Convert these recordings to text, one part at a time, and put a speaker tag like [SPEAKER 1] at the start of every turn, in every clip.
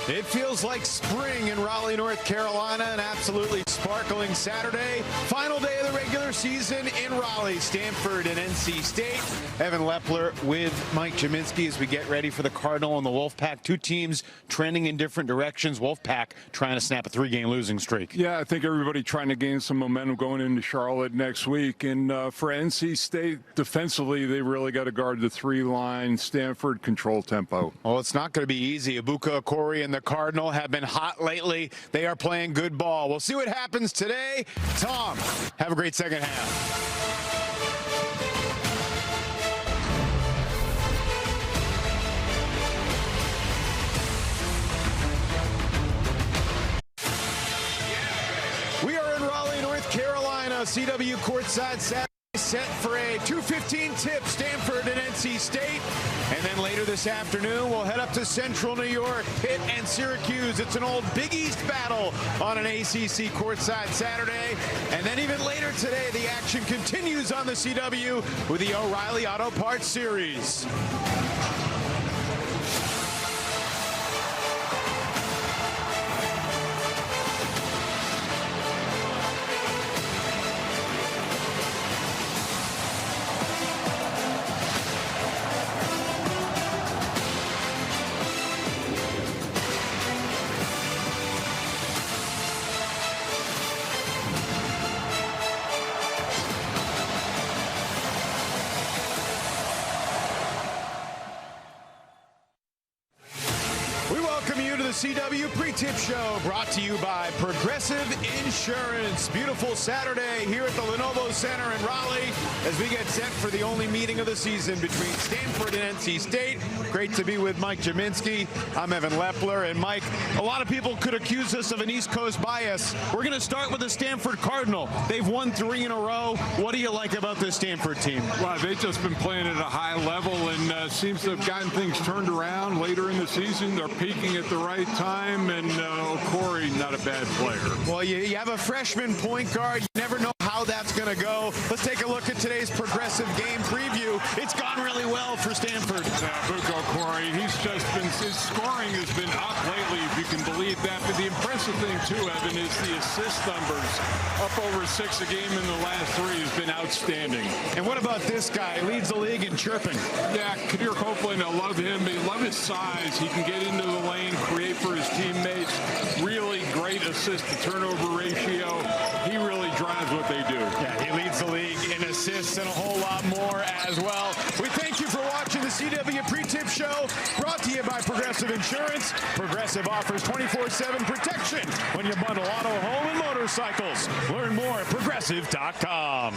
[SPEAKER 1] It feels like spring in Raleigh, North Carolina, an absolutely sparkling Saturday. Final day of the regular season in Raleigh, Stanford and NC State. Evan Lepler with Mike Jaminski as we get ready for the Cardinal and the Wolfpack. Two teams trending in different directions. Wolfpack trying to snap a 3-game losing streak.
[SPEAKER 2] Yeah, I think everybody trying to gain some momentum going into Charlotte next week. And for NC State, defensively, they really got to guard the 3-line. Stanford control tempo.
[SPEAKER 1] Well, it's not going to be easy. Ibuka Okori and the Cardinal have been hot lately. They are playing good ball. We'll see what happens today. Tom, have a great second half. We are in Raleigh, North Carolina. CW courtside Saturday. Set for a 2:15 tip, Stanford and NC State. And then later this afternoon, we'll head up to Central New York, Pitt and Syracuse. It's an old Big East battle on an ACC courtside Saturday. And then even later today, the action continues on the CW with the O'Reilly Auto Parts Series. CW Pre-Tip Show brought to you by Progressive Insurance. Beautiful Saturday here at the Lenovo Center in Raleigh as we get set for the only meeting of the season between Stanford and NC State. Great to be with Mike Jaminski. I'm Evan Lepler. And Mike, a lot of people could accuse us of an East Coast bias. We're going to start with the Stanford Cardinal. They've won 3 in a row. What do you like about this Stanford team?
[SPEAKER 2] Well, they've just been playing at a high level and seems to have gotten things turned around later in the season. They're peaking at the right time, and Okori, not a bad player.
[SPEAKER 1] Well, you have a freshman point guard. You never know how that's going to go. Let's take a look at today's Progressive game preview. It's gone really well for Stanford.
[SPEAKER 2] Ibuka Okori, his scoring has been up lately, if you can believe that. But the impressive thing, too, Evan, is the assist numbers. Up over 6 a game in the last 3 has been outstanding.
[SPEAKER 1] And what about this guy? He leads the league in chirping.
[SPEAKER 2] Yeah, Kadir Copeland, I love him. I love his size. He can get into the lane, create for his teammates. Really great assist-to-turnover ratio. He really drives what they do.
[SPEAKER 1] Yeah, he leads the league in assists and a whole lot more as well. We thank you for watching the CW Pre-Tip Show, brought to you by Progressive Insurance. Progressive offers 24/7 protection when you bundle auto, home, and motorcycles. Learn more at progressive.com.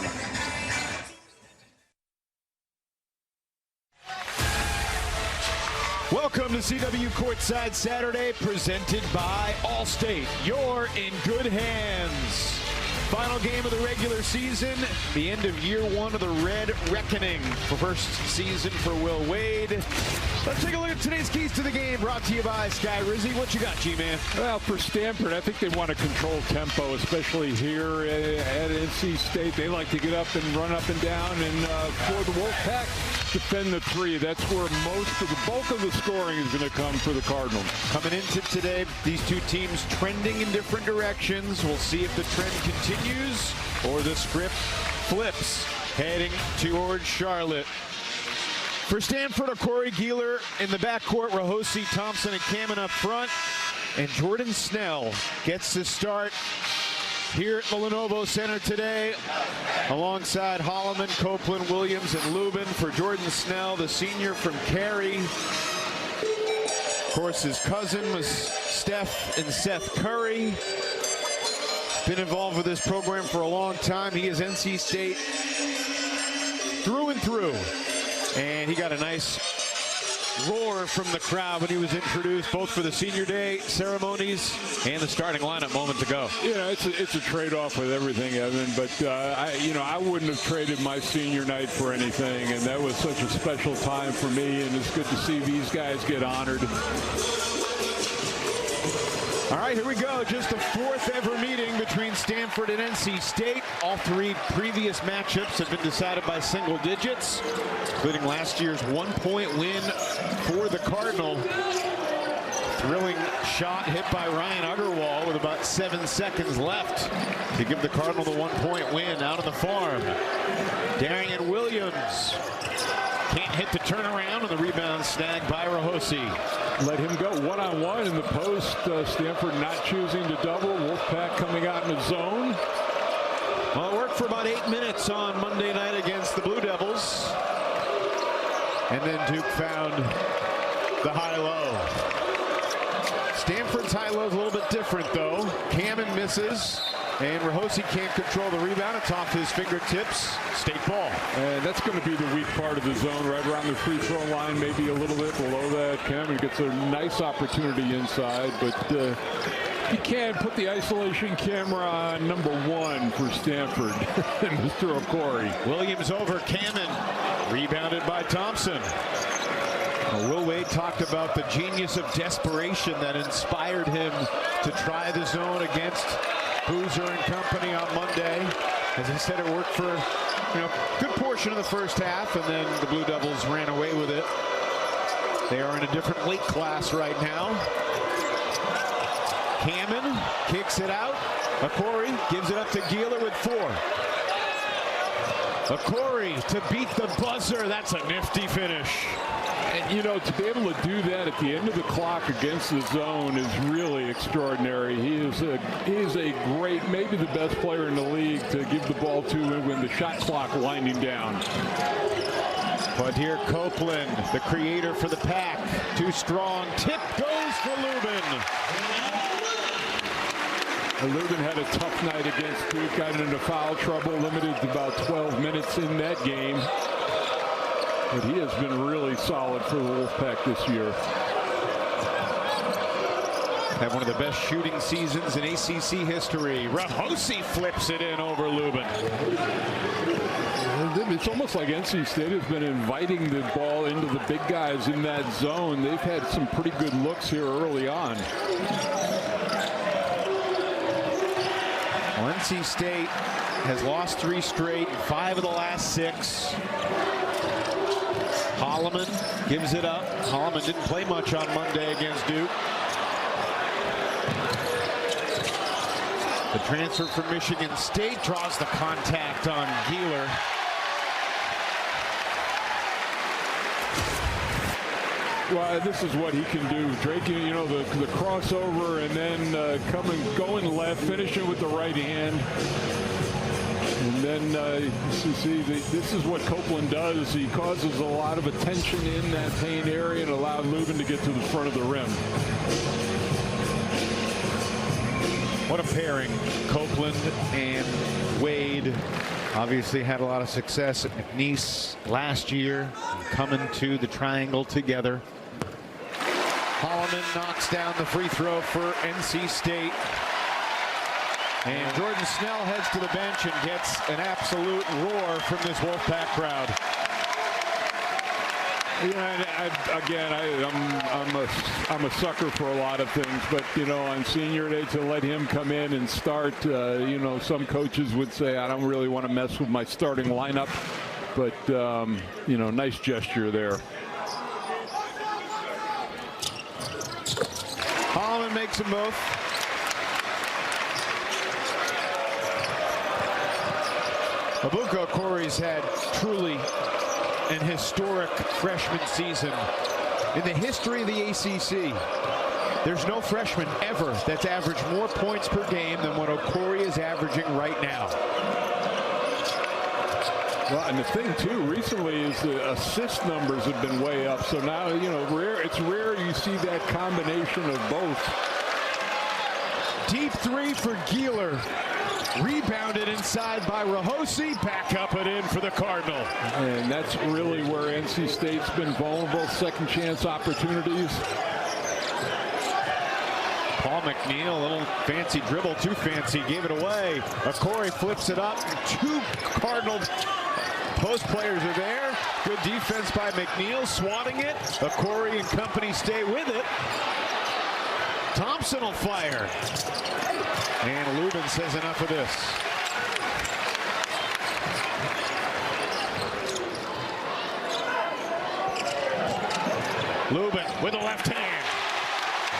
[SPEAKER 1] Welcome to CW Courtside Saturday, presented by Allstate. You're in good hands. Final game of the regular season, the end of year 1 of the Red Reckoning. For first season for Will Wade. Let's take a look at today's keys to the game, brought to you by Sky Rizzi. What you got, G-Man?
[SPEAKER 2] Well, for Stanford, I think they want to control tempo, especially here at NC State. They like to get up and run up and down, and for the Wolfpack, defend the 3. That's where most of the bulk of the scoring is going to come for the Cardinals.
[SPEAKER 1] Coming into today, these two teams trending in different directions. We'll see if the trend continues or the script flips heading towards Charlotte. For Stanford, Corey Gieler in the backcourt, Rahosi, Thompson, and Kamen up front. And Jordan Snell gets to start here at the Lenovo Center today, alongside Holloman, Copeland, Williams, and Lubin. For Jordan Snell, the senior from Cary. Of course, his cousin was Steph and Seth Curry. Been involved with this program for a long time. He is NC State through and through. And he got a nice roar from the crowd when he was introduced, both for the senior day ceremonies and the starting lineup moments ago.
[SPEAKER 2] Yeah, it's a trade-off with everything, Evan. But I wouldn't have traded my senior night for anything, and that was such a special time for me. And it's good to see these guys get honored.
[SPEAKER 1] All right, here we go. Just the 4th ever meeting between Stanford and NC State. All 3 previous matchups have been decided by single digits, including last year's 1-point win for the Cardinal. Thrilling shot hit by Ryan Uggerwall with about 7 seconds left to give the Cardinal the 1-point win out on the farm. Darian Williams can't hit the turnaround, and the rebound snagged by Rahosi.
[SPEAKER 2] Let him go one-on-one in the post. Stanford not choosing to double. Wolfpack coming out in the zone.
[SPEAKER 1] Well, it worked for about 8 minutes on Monday night against the Blue Devils. And then Duke found the high-low. Stanford's high-low is a little bit different, though. Kamen misses, and Rahosi can't control the rebound. It's off his fingertips. State ball.
[SPEAKER 2] And that's going to be the weak part of the zone, right around the free throw line, maybe a little bit below that. Kamen gets a nice opportunity inside, but you can't put the isolation camera on number 1 for Stanford, Mr. Okori.
[SPEAKER 1] Williams over Kamen, rebounded by Thompson. Will Wade talked about the genius of desperation that inspired him to try the zone against Boozer and company on Monday. As he said, it worked for a good portion of the first half, and then the Blue Devils ran away with it. They are in a different weight class right now. Kamen kicks it out. Okori gives it up to Gieler with 4. Okori to beat the buzzer. That's a nifty finish.
[SPEAKER 2] And, to be able to do that at the end of the clock against the zone is really extraordinary. He is a great, maybe the best player in the league to give the ball to when the shot clock winding down.
[SPEAKER 1] But here Copeland, the creator for the pack, too strong. Tip goes for Lubin.
[SPEAKER 2] Lubin had a tough night against Duke, got into foul trouble, limited to about 12 minutes in that game. But he has been really solid for the Wolfpack this year.
[SPEAKER 1] Had one of the best shooting seasons in ACC history. Rahosi flips it in over Lubin.
[SPEAKER 2] It's almost like NC State has been inviting the ball into the big guys in that zone. They've had some pretty good looks here early on.
[SPEAKER 1] Well, NC State has lost 3 straight, 5 of the last 6. Holloman gives it up. Holloman didn't play much on Monday against Duke. The transfer from Michigan State draws the contact on Gieler.
[SPEAKER 2] Well, this is what he can do. Drake, the crossover and then going left, finishing with the right hand. And then you see, this is what Copeland does. He causes a lot of attention in that paint area and allowed Lubin to get to the front of the rim.
[SPEAKER 1] What a pairing. Copeland and Wade obviously had a lot of success at McNeese last year, coming to the triangle together. Holloman knocks down the free throw for NC State. And Jordan Snell heads to the bench and gets an absolute roar from this Wolfpack crowd.
[SPEAKER 2] I'm a sucker for a lot of things, but on senior day to let him come in and start, some coaches would say I don't really want to mess with my starting lineup, but nice gesture there.
[SPEAKER 1] Holloman makes them both. Abuka Okori's had truly an historic freshman season. In the history of the ACC, there's no freshman ever that's averaged more points per game than what Okori is averaging right now.
[SPEAKER 2] Well, and the thing, too, recently is the assist numbers have been way up. So now, it's rare you see that combination of both.
[SPEAKER 1] Deep 3 for Gieler. Rebounded inside by Rahosi. Back up and in for the Cardinal.
[SPEAKER 2] And that's really where NC State's been vulnerable. Second chance opportunities.
[SPEAKER 1] Paul McNeil, a little fancy dribble, too fancy, gave it away. Okori flips it up. 2 Cardinal post players are there. Good defense by McNeil, swatting it. Okori and company stay with it. Thompson will fire. And Lubin says enough of this. Lubin with a left hand.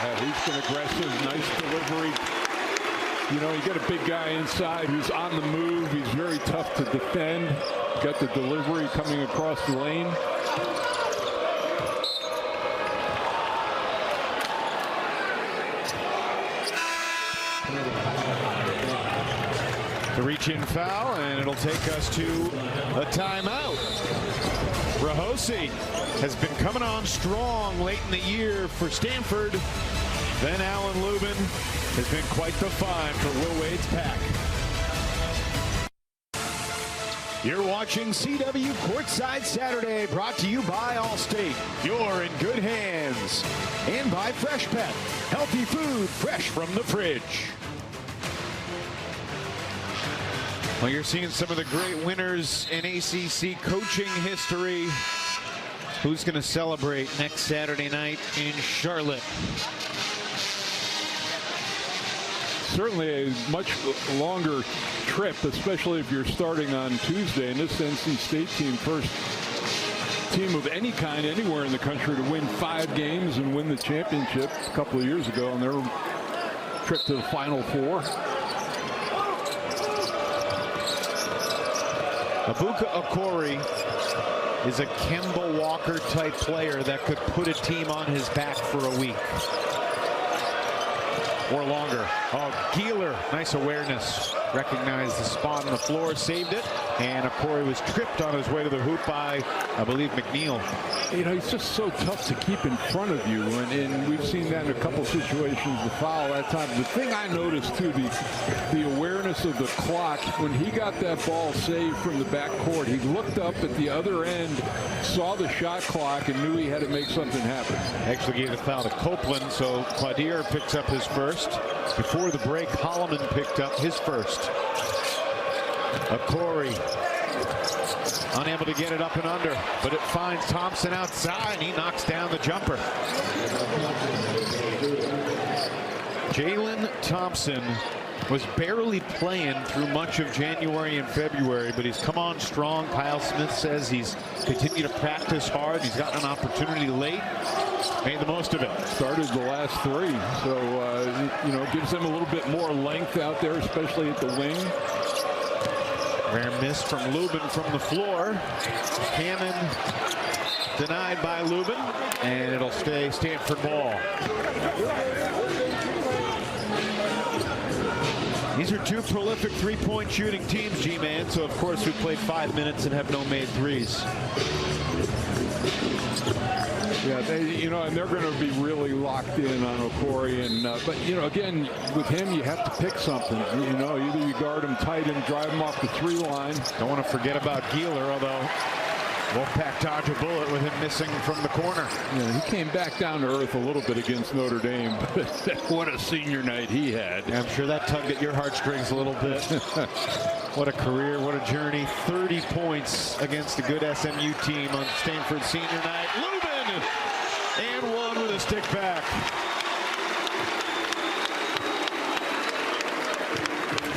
[SPEAKER 2] He's been aggressive, nice delivery. You know, you got a big guy inside who's on the move. He's very tough to defend. Got the delivery coming across the lane.
[SPEAKER 1] The reach-in foul, and it'll take us to a timeout. Rahosi has been coming on strong late in the year for Stanford. Then Alan Lubin has been quite the find for Will Wade's Pack. You're watching CW Courtside Saturday, brought to you by Allstate. You're in good hands. And by Fresh Pet. Healthy food fresh from the fridge. Well, you're seeing some of the great winners in ACC coaching history. Who's going to celebrate next Saturday night in Charlotte?
[SPEAKER 2] Certainly a much longer trip, especially if you're starting on Tuesday. And this NC State team, first team of any kind anywhere in the country to win 5 games and win the championship a couple of years ago on their trip to the Final Four.
[SPEAKER 1] Abuka Okori is a Kemba Walker type player that could put a team on his back for a week or longer. Oh, Keeler, nice awareness. Recognized the spot on the floor, saved it, and Okori was tripped on his way to the hoop by, I believe, McNeil.
[SPEAKER 2] You know, he's just so tough to keep in front of you, and we've seen that in a couple situations, the foul that time. The thing I noticed, too, the awareness of the clock, when he got that ball saved from the backcourt, he looked up at the other end, saw the shot clock, and knew he had to make something happen.
[SPEAKER 1] Actually gave the foul to Copeland, so Claudier picks up his first. Before the break, Holloman picked up his first. Okori unable to get it up and under, but it finds Thompson outside. He knocks down the jumper. Jalen Thompson was barely playing through much of January and February, but he's come on strong. Kyle Smith says he's continued to practice hard. He's gotten an opportunity late. Made the most of it.
[SPEAKER 2] Started the last 3, so you know, gives them a little bit more length out there, especially at the wing.
[SPEAKER 1] Rare miss from Lubin from the floor. Hammond denied by Lubin, and it'll stay Stanford ball. These are 2 prolific three-point shooting teams, G-Man, so of course we played 5 minutes and have no made threes.
[SPEAKER 2] Yeah, you know, and they're going to be really locked in on Okori, and but you know, again, with him, you have to pick something. You know, either you guard him tight and drive him off the 3 line. Don't
[SPEAKER 1] want to forget about Keeler, although Wolfpack dodged a bullet with him missing from the corner.
[SPEAKER 2] Yeah, he came back down to earth a little bit against Notre Dame, but what a senior night he had.
[SPEAKER 1] Yeah, I'm sure that tugged at your heartstrings a little bit. What a career, what a journey. 30 points against a good SMU team on Stanford senior night. Lubin! And one with a stick back.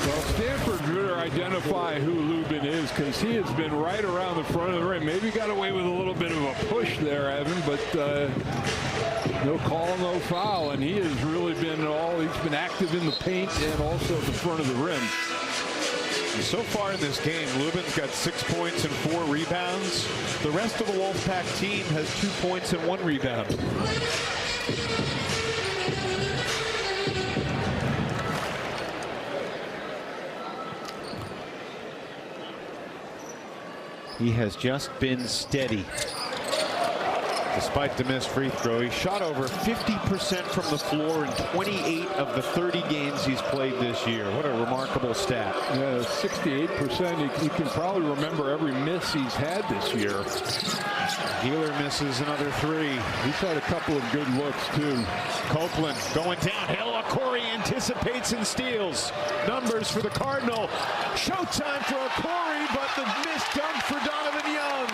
[SPEAKER 2] Well, Stanford better identify who Lubin is, because he has been right around the front of the rim. Maybe got away with a little bit of a push there, Evan, but no call, no foul, and he has really been he's been active in the paint and also at the front of the rim.
[SPEAKER 1] So far in this game, Lubin's got 6 points and 4 rebounds. The rest of the Wolfpack team has 2 points and 1 rebound. He has just been steady. Despite the missed free throw, he shot over 50% from the floor in 28 of the 30 games he's played this year. What a remarkable stat.
[SPEAKER 2] Yeah, 68%. You can probably remember every miss he's had this year.
[SPEAKER 1] Keeler misses another 3.
[SPEAKER 2] He's had a couple of good looks, too.
[SPEAKER 1] Copeland going downhill. Okori anticipates and steals. Numbers for the Cardinal. Showtime for Okori, but the missed dunk for Donovan Young.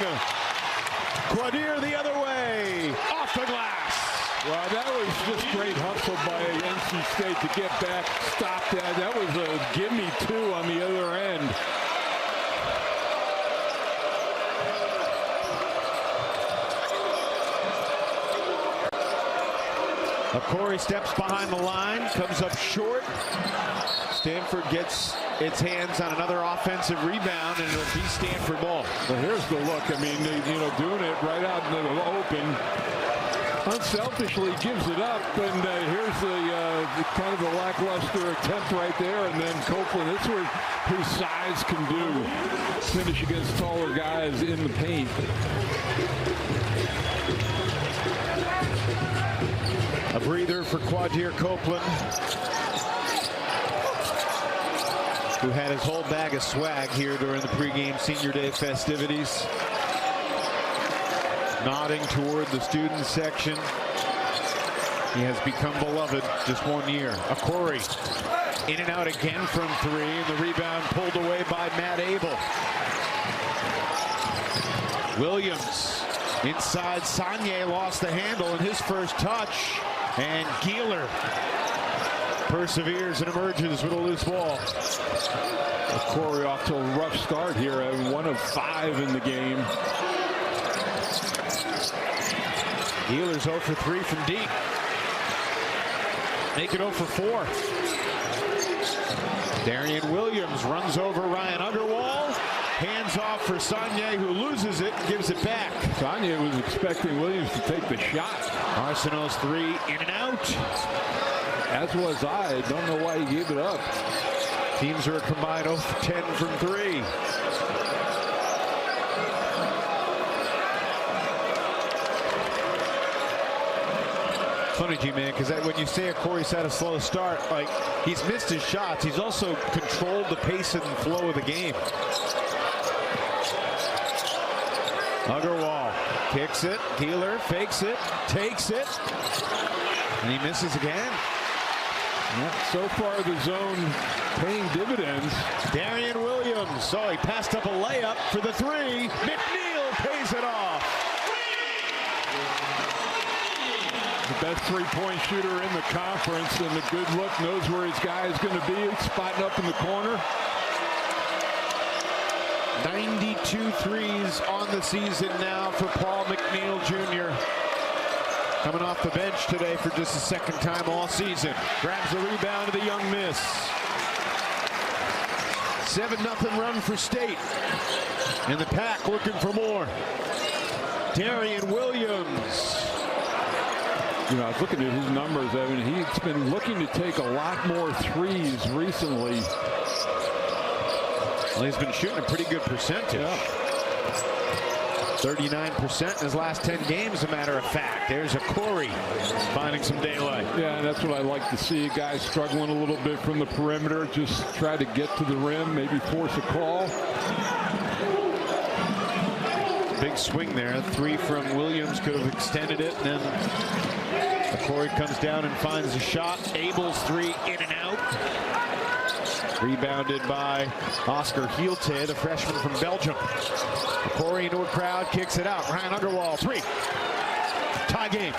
[SPEAKER 1] Quadir the other way, off the glass.
[SPEAKER 2] Well, that was just great hustle by NC State to get back, stop that. That was a gimme 2 on the other end.
[SPEAKER 1] Corey steps behind the line, comes up short. Stanford gets its hands on another offensive rebound, and it'll be Stanford ball.
[SPEAKER 2] Well, here's the look. I mean, doing it right out in the open. Unselfishly gives it up, and here's the kind of the lackluster attempt right there, and then Copeland. This is what his size can do. Finish against taller guys in the paint.
[SPEAKER 1] A breather for Quadir Copeland, who had his whole bag of swag here during the pregame senior day festivities. Nodding toward the student section. He has become beloved just 1 year. Corey in and out again from three, and the rebound pulled away by Matt Abel. Williams inside. Sagne lost the handle in his first touch, and Gieler perseveres and emerges with a loose ball.
[SPEAKER 2] Corey off to a rough start here, at 1 of 5 in the game.
[SPEAKER 1] Gieler's 0 for 3 from deep. Make it 0 for 4. Darian Williams runs over Ryan Agarwal. Hands off for Sagne, who loses it and gives it back.
[SPEAKER 2] Sagne was expecting Williams to take the shot.
[SPEAKER 1] Arsenal's 3 in and out.
[SPEAKER 2] As was I. Don't know why he gave it up.
[SPEAKER 1] Teams are a combined 0 for 10 from 3. Funny, G-Man, because when you say Corey's had a slow start, like, he's missed his shots. He's also controlled the pace and flow of the game. Agarwal kicks it. Gieler fakes it, takes it, and he misses again.
[SPEAKER 2] Yeah, so far the zone paying dividends.
[SPEAKER 1] Darian Williams. Oh, he passed up a layup for the 3. McNeil pays it off.
[SPEAKER 2] The best three-point shooter in the conference, and the good look, knows where his guy is going to be, spotting up in the corner.
[SPEAKER 1] 92 threes on the season now for Paul McNeil Jr. Coming off the bench today for just the second time all season. Grabs the rebound of the young miss. 7-0 run for State. And the Pack looking for more. Darian Williams.
[SPEAKER 2] I was looking at his numbers. I mean, he's been looking to take a lot more threes recently.
[SPEAKER 1] Well, he's been shooting a pretty good percentage.
[SPEAKER 2] Yeah.
[SPEAKER 1] 39% in his last 10 games, a matter of fact. There's a Corey finding some daylight.
[SPEAKER 2] Yeah, and that's what I like to see. Guys struggling a little bit from the perimeter. Just try to get to the rim, maybe force a call.
[SPEAKER 1] Big swing there. 3 from Williams could have extended it. And then Corey comes down and finds a shot. Abel's 3 in and out. Rebounded by Oscar Hielte, the freshman from Belgium. Corey into a crowd, kicks it out. Ryan Agarwal, 3. Tie game.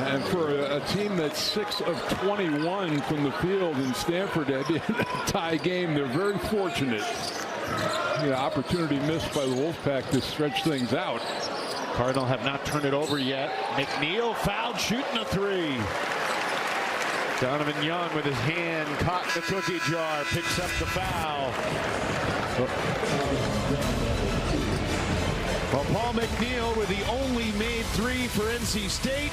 [SPEAKER 2] And for a team that's 6 of 21 from the field in Stanford, at a tie game, they're very fortunate. Opportunity missed by the Wolfpack to stretch things out.
[SPEAKER 1] Cardinal have not turned it over yet. McNeil fouled, shooting a 3. Donovan Young with his hand caught in the cookie jar, picks up the foul. Well, Paul McNeil with the only made 3 for NC State.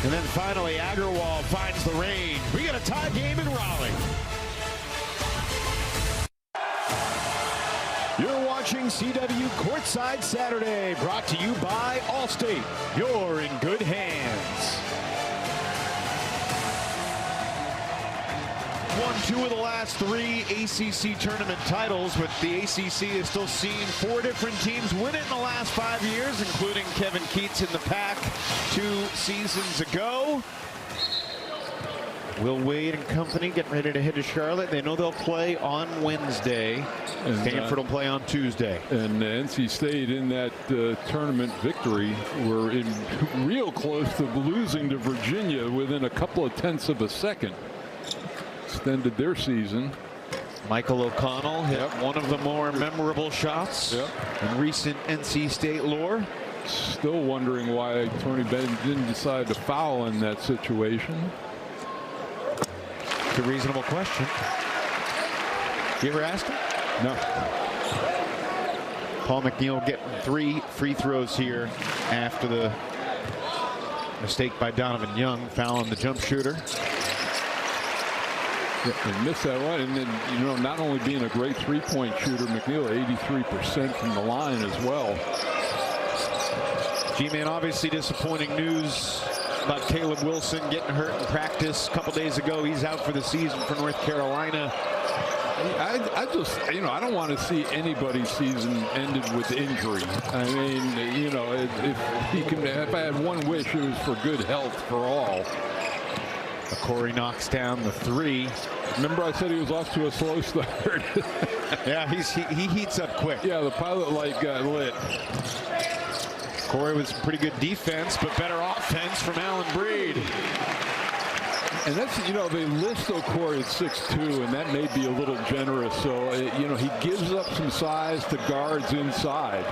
[SPEAKER 1] And then finally, Agarwal finds the range. We got a tie game in Raleigh. You're watching CW Courtside Saturday, brought to you by Allstate. You're in good hands. Won 2 of the last 3 ACC tournament titles, but the ACC has still seen 4 different teams win it in the last 5 years, including Kevin Keats in the Pack 2 seasons ago. Will Wade and company getting ready to head to Charlotte. They know they'll play on Wednesday. And Stanford will play on Tuesday.
[SPEAKER 2] And NC State in that tournament victory were in real close to losing to Virginia within a couple of tenths of a second. Extended their season.
[SPEAKER 1] Michael O'Connell hit one of the more memorable shots in recent NC State lore.
[SPEAKER 2] still wondering why Tony Bennett didn't decide to foul in that situation.
[SPEAKER 1] It's a reasonable question. You ever asked him?
[SPEAKER 2] No.
[SPEAKER 1] Paul McNeil getting 3 free throws here after the mistake by Donovan Young, fouling the jump shooter.
[SPEAKER 2] And missed that one, and then, you know, not only being a great three-point shooter, McNeil 83% from the line as well.
[SPEAKER 1] G-Man, obviously disappointing news about Caleb Wilson getting hurt in practice a couple days ago. He's out for the season for North Carolina.
[SPEAKER 2] I just, you know, I don't want to see anybody's season ended with injury. I mean, you know, if I had one wish, it was for good health for all.
[SPEAKER 1] Corey knocks down the 3.
[SPEAKER 2] Remember I said he was off to a slow start?
[SPEAKER 1] Yeah, he heats up quick.
[SPEAKER 2] Yeah, the pilot light got lit.
[SPEAKER 1] Corey was pretty good defense, but better offense from Allen Breed.
[SPEAKER 2] And that's, you know, they list Corey at 6'2", and that may be a little generous. So, you know, he gives up some size to guards inside.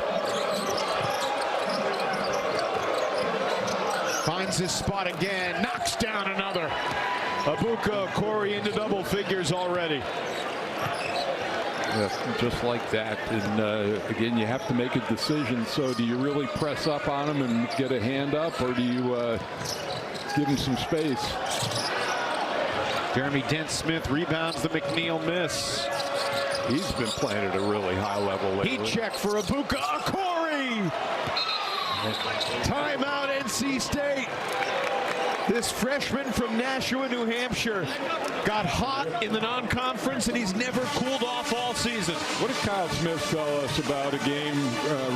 [SPEAKER 1] Finds his spot again, knocks down another. Abuka Corey into double figures already.
[SPEAKER 2] Yeah, just like that. And again, you have to make a decision. So do you really press up on him and get a hand up, or do you give him some space?
[SPEAKER 1] Jeremy Dent-Smith rebounds the McNeil miss.
[SPEAKER 2] He's been playing at a really high level lately.
[SPEAKER 1] Heat check for Abuka Corey. Timeout, NC State. This freshman from Nashua, New Hampshire, got hot in the non-conference, and he's never cooled off all season.
[SPEAKER 2] What did Kyle Smith tell us about a game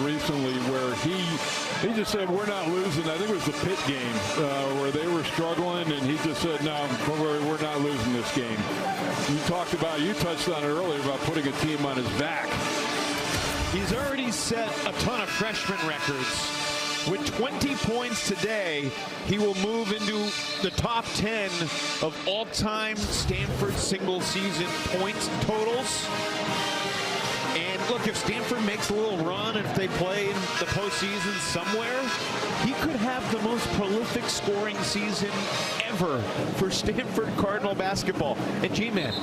[SPEAKER 2] recently where he just said, we're not losing? I think it was the Pitt game where they were struggling, and he just said, no, we're not losing this game. You touched on it earlier about putting a team on his back.
[SPEAKER 1] He's already set a ton of freshman records. With 20 points today, he will move into the top 10 of all-time Stanford single-season points totals. And look, if Stanford makes a little run, if they play in the postseason somewhere, he could have the most prolific scoring season ever for Stanford Cardinal basketball. And G-Man,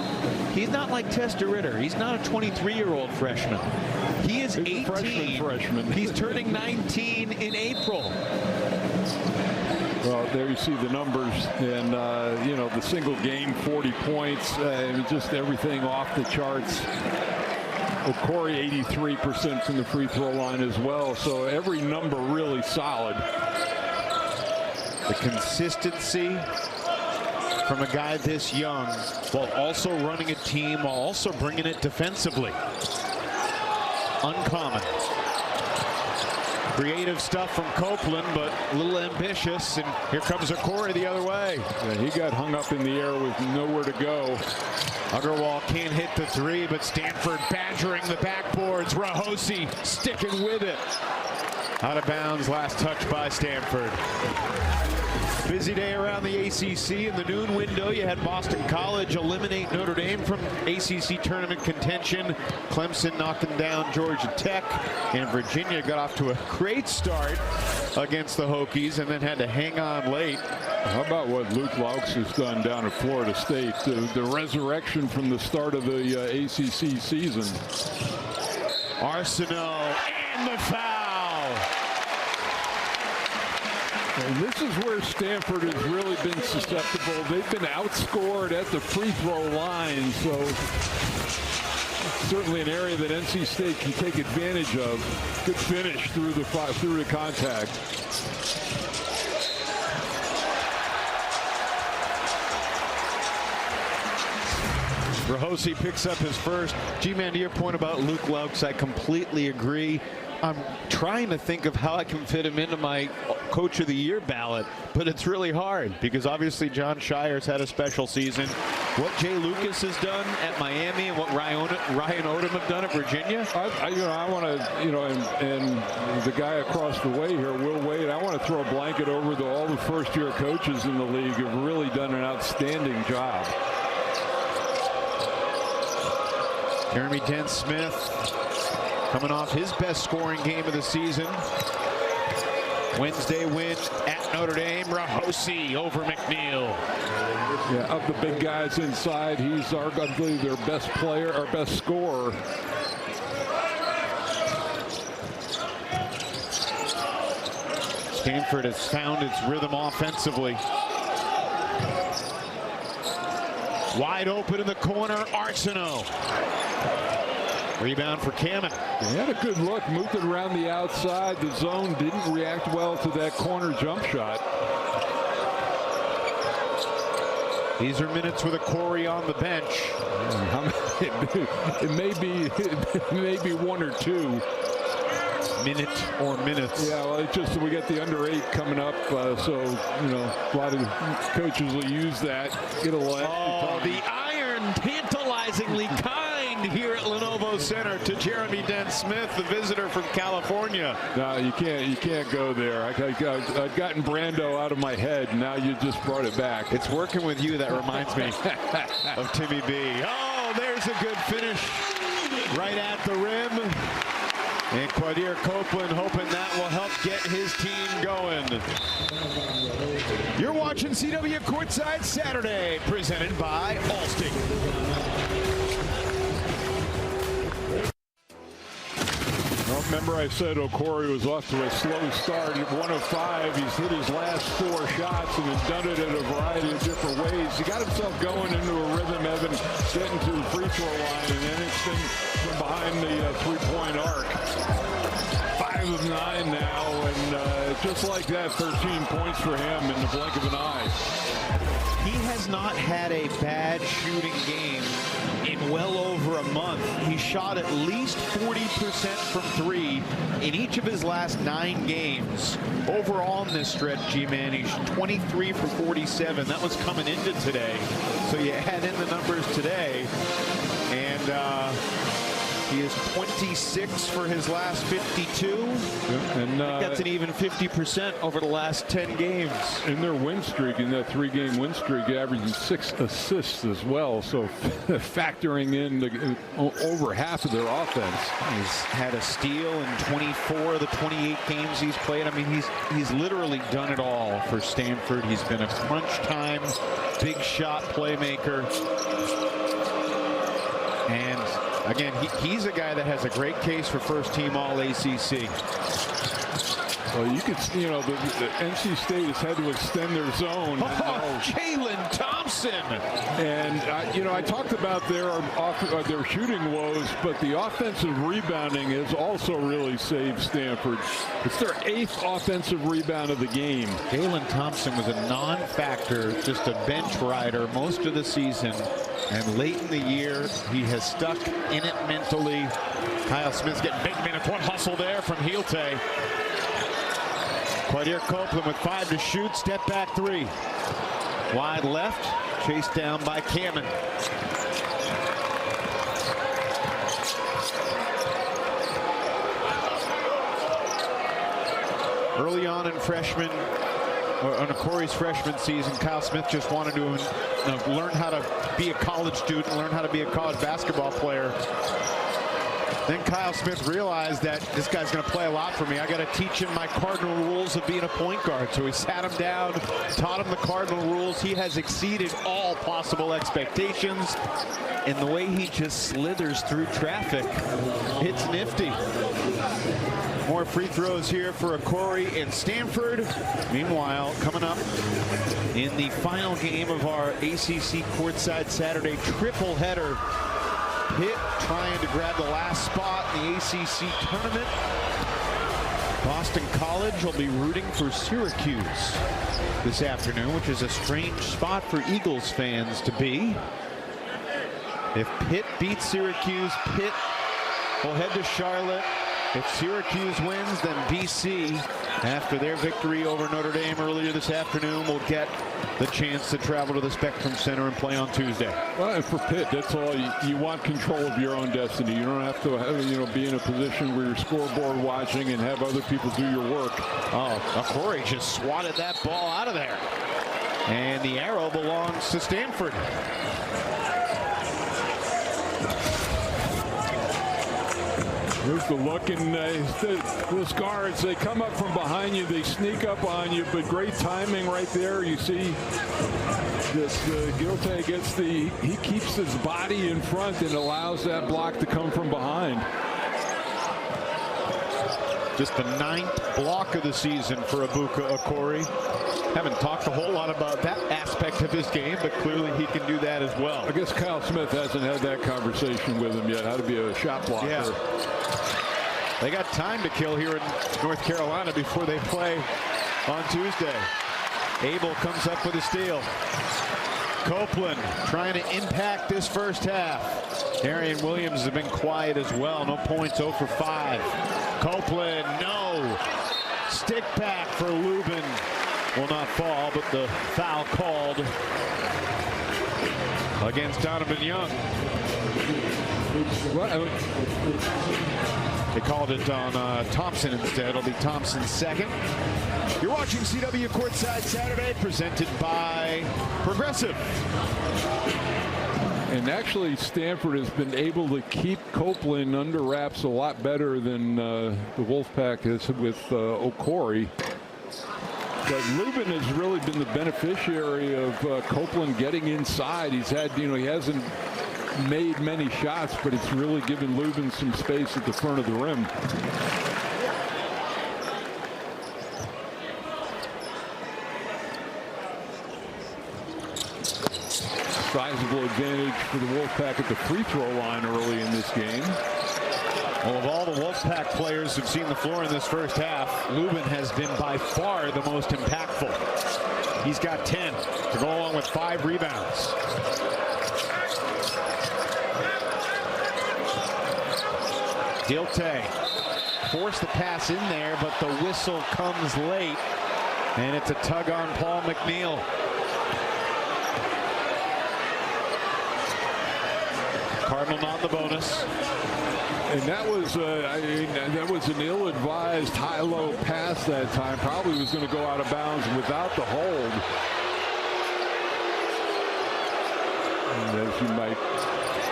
[SPEAKER 1] he's not like Tester Ritter. He's not a 23-year-old freshman. He is 18.
[SPEAKER 2] Freshman.
[SPEAKER 1] He's turning 19 in April.
[SPEAKER 2] Well, there you see the numbers, and you know, the single game, 40 points, just everything off the charts. Corey 83% from the free throw line as well, so every number really solid.
[SPEAKER 1] The consistency from a guy this young, while also running a team, while also bringing it defensively. Uncommon. Creative stuff from Copeland, but a little ambitious, and here comes a Corey the other way.
[SPEAKER 2] Yeah, he got hung up in the air with nowhere to go.
[SPEAKER 1] Agarwal can't hit the 3, but Stanford badgering the backboards. Rahosi sticking with it. Out of bounds, last touch by Stanford. Busy day around the ACC. In the noon window, you had Boston College eliminate Notre Dame from ACC tournament contention. Clemson knocking down Georgia Tech. And Virginia got off to a great start against the Hokies and then had to hang on late.
[SPEAKER 2] How about what Luke Laux has done down at Florida State? The resurrection from the start of the ACC season.
[SPEAKER 1] Arsenault and the foul.
[SPEAKER 2] And this is where Stanford has really been susceptible. They've been outscored at the free throw line, so certainly an area that NC State can take advantage of. Good finish through the contact.
[SPEAKER 1] Rahosi picks up his first. G-Man, to your point about Luke Laux, I completely agree. I'm trying to think of how I can fit him into my Coach of the Year ballot, but it's really hard because obviously John Shire's had a special season. What Jay Lucas has done at Miami and what Ryan Odom have done at Virginia.
[SPEAKER 2] I want to, and the guy across the way here, Will Wade, I want to throw a blanket over all the first-year coaches in the league have really done an outstanding job.
[SPEAKER 1] Jeremy Dent-Smith coming off his best scoring game of the season. Wednesday win at Notre Dame. Rahosi over McNeil.
[SPEAKER 2] Yeah, of the big guys inside, he's arguably their best player, or best scorer.
[SPEAKER 1] Stanford has found its rhythm offensively. Wide open in the corner, Arsenault. Rebound for Kamen.
[SPEAKER 2] He had a good look, moved it around the outside. The zone didn't react well to that corner jump shot.
[SPEAKER 1] These are minutes with a Corey on the bench.
[SPEAKER 2] It may be one or two.
[SPEAKER 1] Minute or minutes.
[SPEAKER 2] Yeah, well, it's just we got the under 8 coming up, so you know a lot of coaches will use that. It'll
[SPEAKER 1] the iron, tantalizingly kind here at Lenovo Center to Jeremy Dent Smith, the visitor from California.
[SPEAKER 2] No, you can't go there. I've gotten Brando out of my head. Now you just brought it back.
[SPEAKER 1] It's working with you. That reminds me of Timmy B. Oh, there's a good finish right at the rim. And Quadir Copeland hoping that will help get his team going. You're watching CW Courtside Saturday, presented by Allstate.
[SPEAKER 2] Well, remember I said Okori was off to a slow start. At 1 of 5, he's hit his last 4 shots and has done it in a variety of different ways. He got himself going into a rhythm, Evan, getting to the free throw line, and then it's been from behind the three-point arc. 5 of 9 now, and just like that, 13 points for him in the blink of an eye.
[SPEAKER 1] He has not had a bad shooting game in well over a month. He shot at least 40% from 3 in each of his last 9 games. Overall in this stretch, G-Man, he's 23 for 47. That was coming into today. So you add in the numbers today, and he is 26 for his last 52.
[SPEAKER 2] Yeah, and
[SPEAKER 1] that's an even 50% over the last 10 games.
[SPEAKER 2] In their win streak, in that 3-game win streak, averaging 6 assists as well. So factoring in over half of their offense.
[SPEAKER 1] He's had a steal in 24 of the 28 games he's played. I mean, he's literally done it all for Stanford. He's been a crunch time, big shot playmaker. And again, he's a guy that has a great case for first-team All-ACC.
[SPEAKER 2] Well, you could, the NC State has had to extend their zone.
[SPEAKER 1] Jalen Thompson.
[SPEAKER 2] And, I talked about their shooting woes, but the offensive rebounding has also really saved Stanford. It's their 8th offensive rebound of the game.
[SPEAKER 1] Jalen Thompson was a non-factor, just a bench rider most of the season. And late in the year, he has stuck in it mentally. Kyle Smith's getting big minutes. One hustle there from Heilte. Quadir Copeland with 5 to shoot. Step back 3. Wide left. Chased down by Kamen. Early on in Corey's freshman season, Kyle Smith just wanted to learn how to be a college student, learn how to be a college basketball player. Then Kyle Smith realized that this guy's going to play a lot for me. I got to teach him my Cardinal rules of being a point guard. So he sat him down, taught him the Cardinal rules. He has exceeded all possible expectations. And the way he just slithers through traffic, it's nifty. More free throws here for Corey and Stanford. Meanwhile, coming up in the final game of our ACC Courtside Saturday triple header, Pitt trying to grab the last spot in the ACC tournament. Boston College will be rooting for Syracuse this afternoon, which is a strange spot for Eagles fans to be. If Pitt beats Syracuse, Pitt will head to Charlotte. If Syracuse wins, then BC, after their victory over Notre Dame earlier this afternoon, will get the chance to travel to the Spectrum Center and play on Tuesday.
[SPEAKER 2] Well, and for Pitt, that's all. You want control of your own destiny. You don't have to, be in a position where you're scoreboard watching and have other people do your work.
[SPEAKER 1] Oh, Corey just swatted that ball out of there. And the arrow belongs to Stanford.
[SPEAKER 2] Here's the look, and those guards, they come up from behind you, they sneak up on you, but great timing right there. You see this Gilte gets he keeps his body in front and allows that block to come from behind.
[SPEAKER 1] Just the 9th block of the season for Ebuka Okori. Haven't talked a whole lot about that aspect of his game, but clearly he can do that as well.
[SPEAKER 2] I guess Kyle Smith hasn't had that conversation with him yet, how to be a shot blocker.
[SPEAKER 1] Yeah. They got time to kill here in North Carolina before they play on Tuesday. Abel comes up with a steal. Copeland trying to impact this first half. Darian Williams has been quiet as well. No points, 0 for 5. Copeland, no. Stick back for Lubin. Will not fall, but the foul called against Donovan Young. They called it on Thompson instead. It'll be Thompson's second. You're watching CW Courtside Saturday, presented by Progressive.
[SPEAKER 2] And actually, Stanford has been able to keep Copeland under wraps a lot better than the Wolfpack has with Okori. But Lubin has really been the beneficiary of Copeland getting inside. He's had, he hasn't made many shots, but it's really given Lubin some space at the front of the rim. Sizable advantage for the Wolfpack at the free throw line early in this game.
[SPEAKER 1] Well, of all the Wolfpack players who've seen the floor in this first half, Lubin has been by far the most impactful. He's got 10 to go along with 5 rebounds. Gilte forced the pass in there, but the whistle comes late, and it's a tug on Paul McNeil. Cardinal not the bonus.
[SPEAKER 2] And that was, that was an ill-advised high-low pass that time. Probably was going to go out of bounds without the hold. And as you might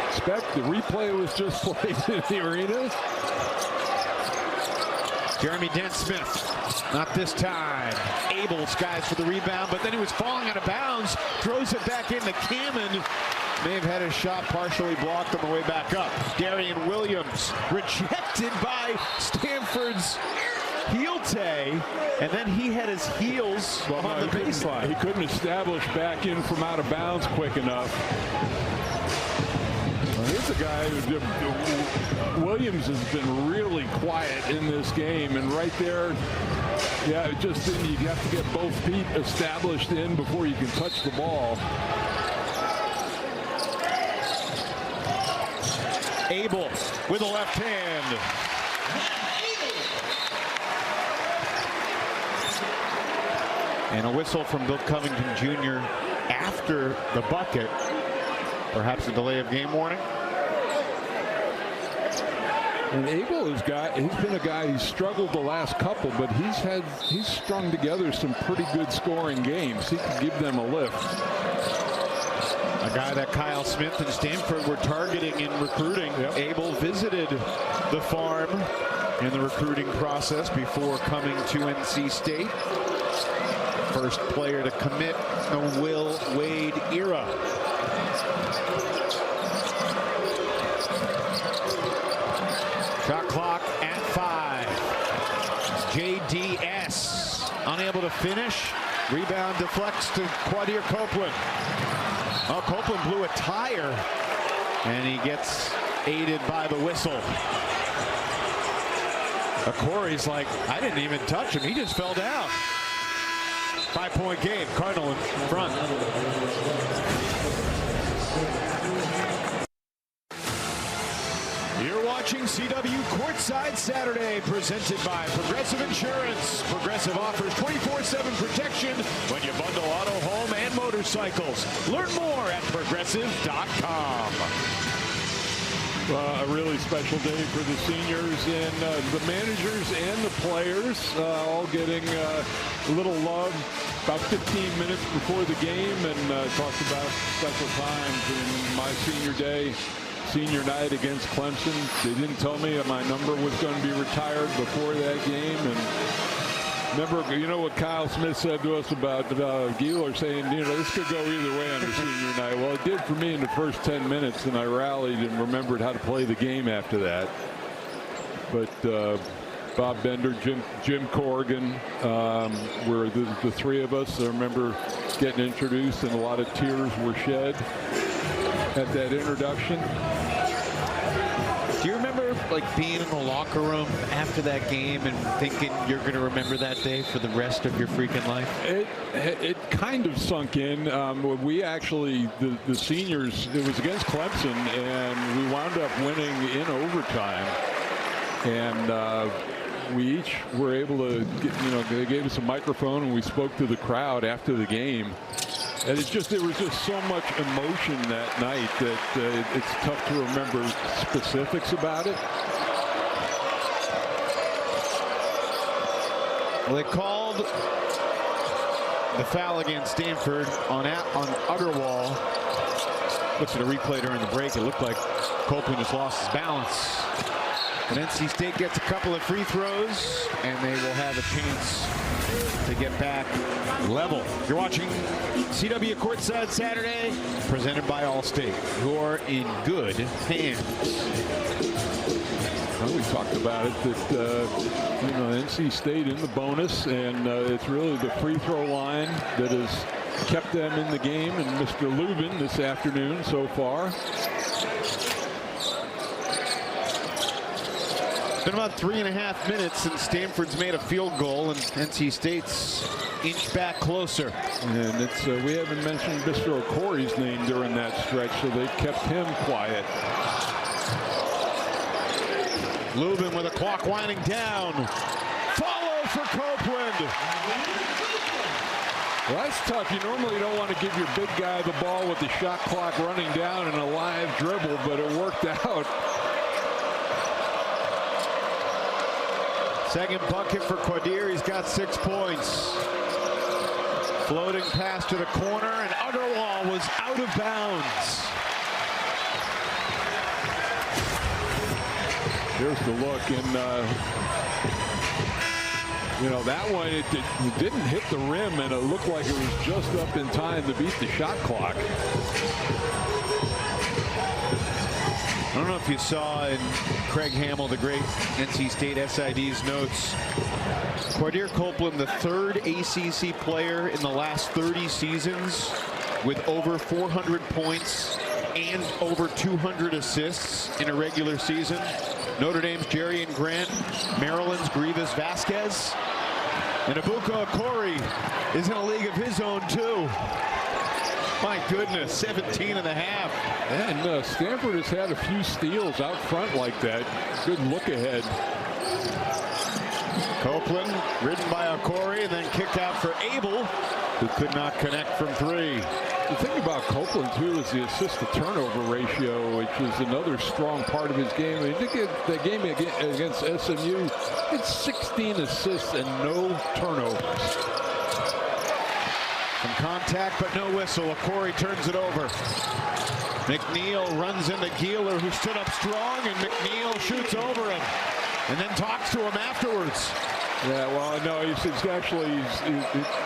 [SPEAKER 2] expect, the replay was just played in the arena.
[SPEAKER 1] Jeremy Dent-Smith, not this time. Abel skies for the rebound, but then he was falling out of bounds. Throws it back into Cameron. May have had his shot partially blocked on the way back up. Darian Williams rejected by Stanford's Gilte, and then he had his heels on the baseline.
[SPEAKER 2] He couldn't establish back in from out of bounds quick enough. Well, here's a guy who, Williams has been really quiet in this game, and right there, yeah, it just you have to get both feet established in before you can touch the ball.
[SPEAKER 1] Abel with a left hand. And a whistle from Bill Covington Jr. after the bucket. Perhaps a delay of game warning.
[SPEAKER 2] And Abel he's been a guy who's struggled the last couple, but he's strung together some pretty good scoring games. He can give them a lift.
[SPEAKER 1] A guy that Kyle Smith and Stanford were targeting in recruiting. Yep. Abel visited the farm in the recruiting process before coming to NC State. First player to commit the Will Wade era. Shot clock at 5. JDS unable to finish. Rebound deflects to Quadir Copeland. Oh, Copeland blew a tire, and he gets aided by the whistle. Okori's like, I didn't even touch him. He just fell down. 5-point game. Cardinal in front. You're watching CW Courtside Saturday, presented by Progressive Insurance. Progressive offers 24/7 protection when you bundle auto, home, and motorcycles. Learn more at progressive.com.
[SPEAKER 2] A really special day for the seniors and the managers and the players all getting a little love about 15 minutes before the game, and talked about special times in my senior day. senior night against Clemson. They didn't tell me my number was going to be retired before that game. And remember, you know what Kyle Smith said to us about Gieler saying, you know, this could go either way on the senior night. Well, it did for me in the first 10 minutes, and I rallied and remembered how to play the game after that. But Bob Bender, Jim Corrigan, were the three of us. I remember getting introduced, and a lot of tears were shed at that introduction.
[SPEAKER 1] Do you remember like being in the locker room after that game and thinking you're going to remember that day for the rest of your freaking life?
[SPEAKER 2] It kind of sunk in. We actually, the seniors, it was against Clemson, and we wound up winning in overtime. And we each were able to get, you know, they gave us a microphone and we spoke to the crowd after the game. And there was just so much emotion that night that it's tough to remember specifics about it.
[SPEAKER 1] Well, they called the foul against Stanford on Agarwal. Looks at a replay during the break. It looked like Copeland just lost his balance. And NC State gets a couple of free throws, and they will have a chance to get back level. You're watching CW Courtside Saturday, presented by Allstate. You're in good hands.
[SPEAKER 2] Well, we talked about it that you know, NC State in the bonus, and it's really the free throw line that has kept them in the game. And Mr. Lubin this afternoon so far.
[SPEAKER 1] It's been about 3.5 minutes since Stanford's made a field goal, and NC State's inched back closer.
[SPEAKER 2] And it's we haven't mentioned Mr. Okori's name during that stretch, so they kept him quiet.
[SPEAKER 1] Lubin with a clock winding down. Follow for Copeland.
[SPEAKER 2] Well, that's tough. You normally don't want to give your big guy the ball with the shot clock running down and a live dribble, but it worked out.
[SPEAKER 1] Second bucket for Quadir. He's got 6 points. Floating pass to the corner, and Agarwal was out of bounds.
[SPEAKER 2] Here's the look, and you know, that one, it didn't hit the rim, and it looked like it was just up in time to beat the shot clock.
[SPEAKER 1] I don't know if you saw in Craig Hamill, the great NC State SID's notes, Quadir Copeland, the third ACC player in the last 30 seasons with over 400 points and over 200 assists in a regular season. Notre Dame's Jerry and Grant, Maryland's Grievous Vasquez, and Abuka Okori is in a league of his own too. My goodness, 17 and a half.
[SPEAKER 2] And Stanford has had a few steals out front like that. Good look ahead.
[SPEAKER 1] Copeland ridden by Okori and then kicked out for Abel, who could not connect from three.
[SPEAKER 2] The thing about Copeland, too, is the assist-to-turnover ratio, which is another strong part of his game. I think the game against SMU, it's 16 assists and no turnovers.
[SPEAKER 1] Some contact, but no whistle. Okori turns it over. McNeil runs into Gieler, who stood up strong, and McNeil shoots over him and then talks to him afterwards.
[SPEAKER 2] Yeah, well, no, he's actually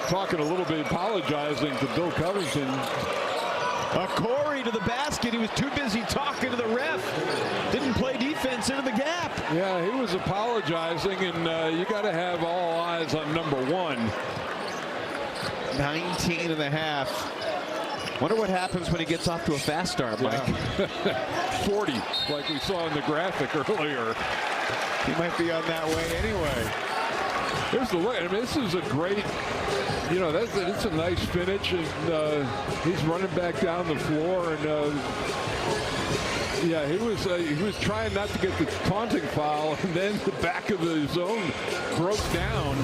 [SPEAKER 2] talking a little bit, apologizing to Bill Covington.
[SPEAKER 1] Okori to the basket. He was too busy talking to the ref. Didn't play defense into the gap.
[SPEAKER 2] Yeah, he was apologizing, and you got to have all eyes on number one.
[SPEAKER 1] 19 and a half. Wonder what happens when he gets off to a fast start, Mike.
[SPEAKER 2] Yeah. 40, like we saw in the graphic earlier.
[SPEAKER 1] He might be on that way anyway.
[SPEAKER 2] Here's the look. I mean, this is a great, you know, it's a nice finish, and he's running back down the floor, and yeah, he was trying not to get the taunting foul, and then the back of the zone broke down.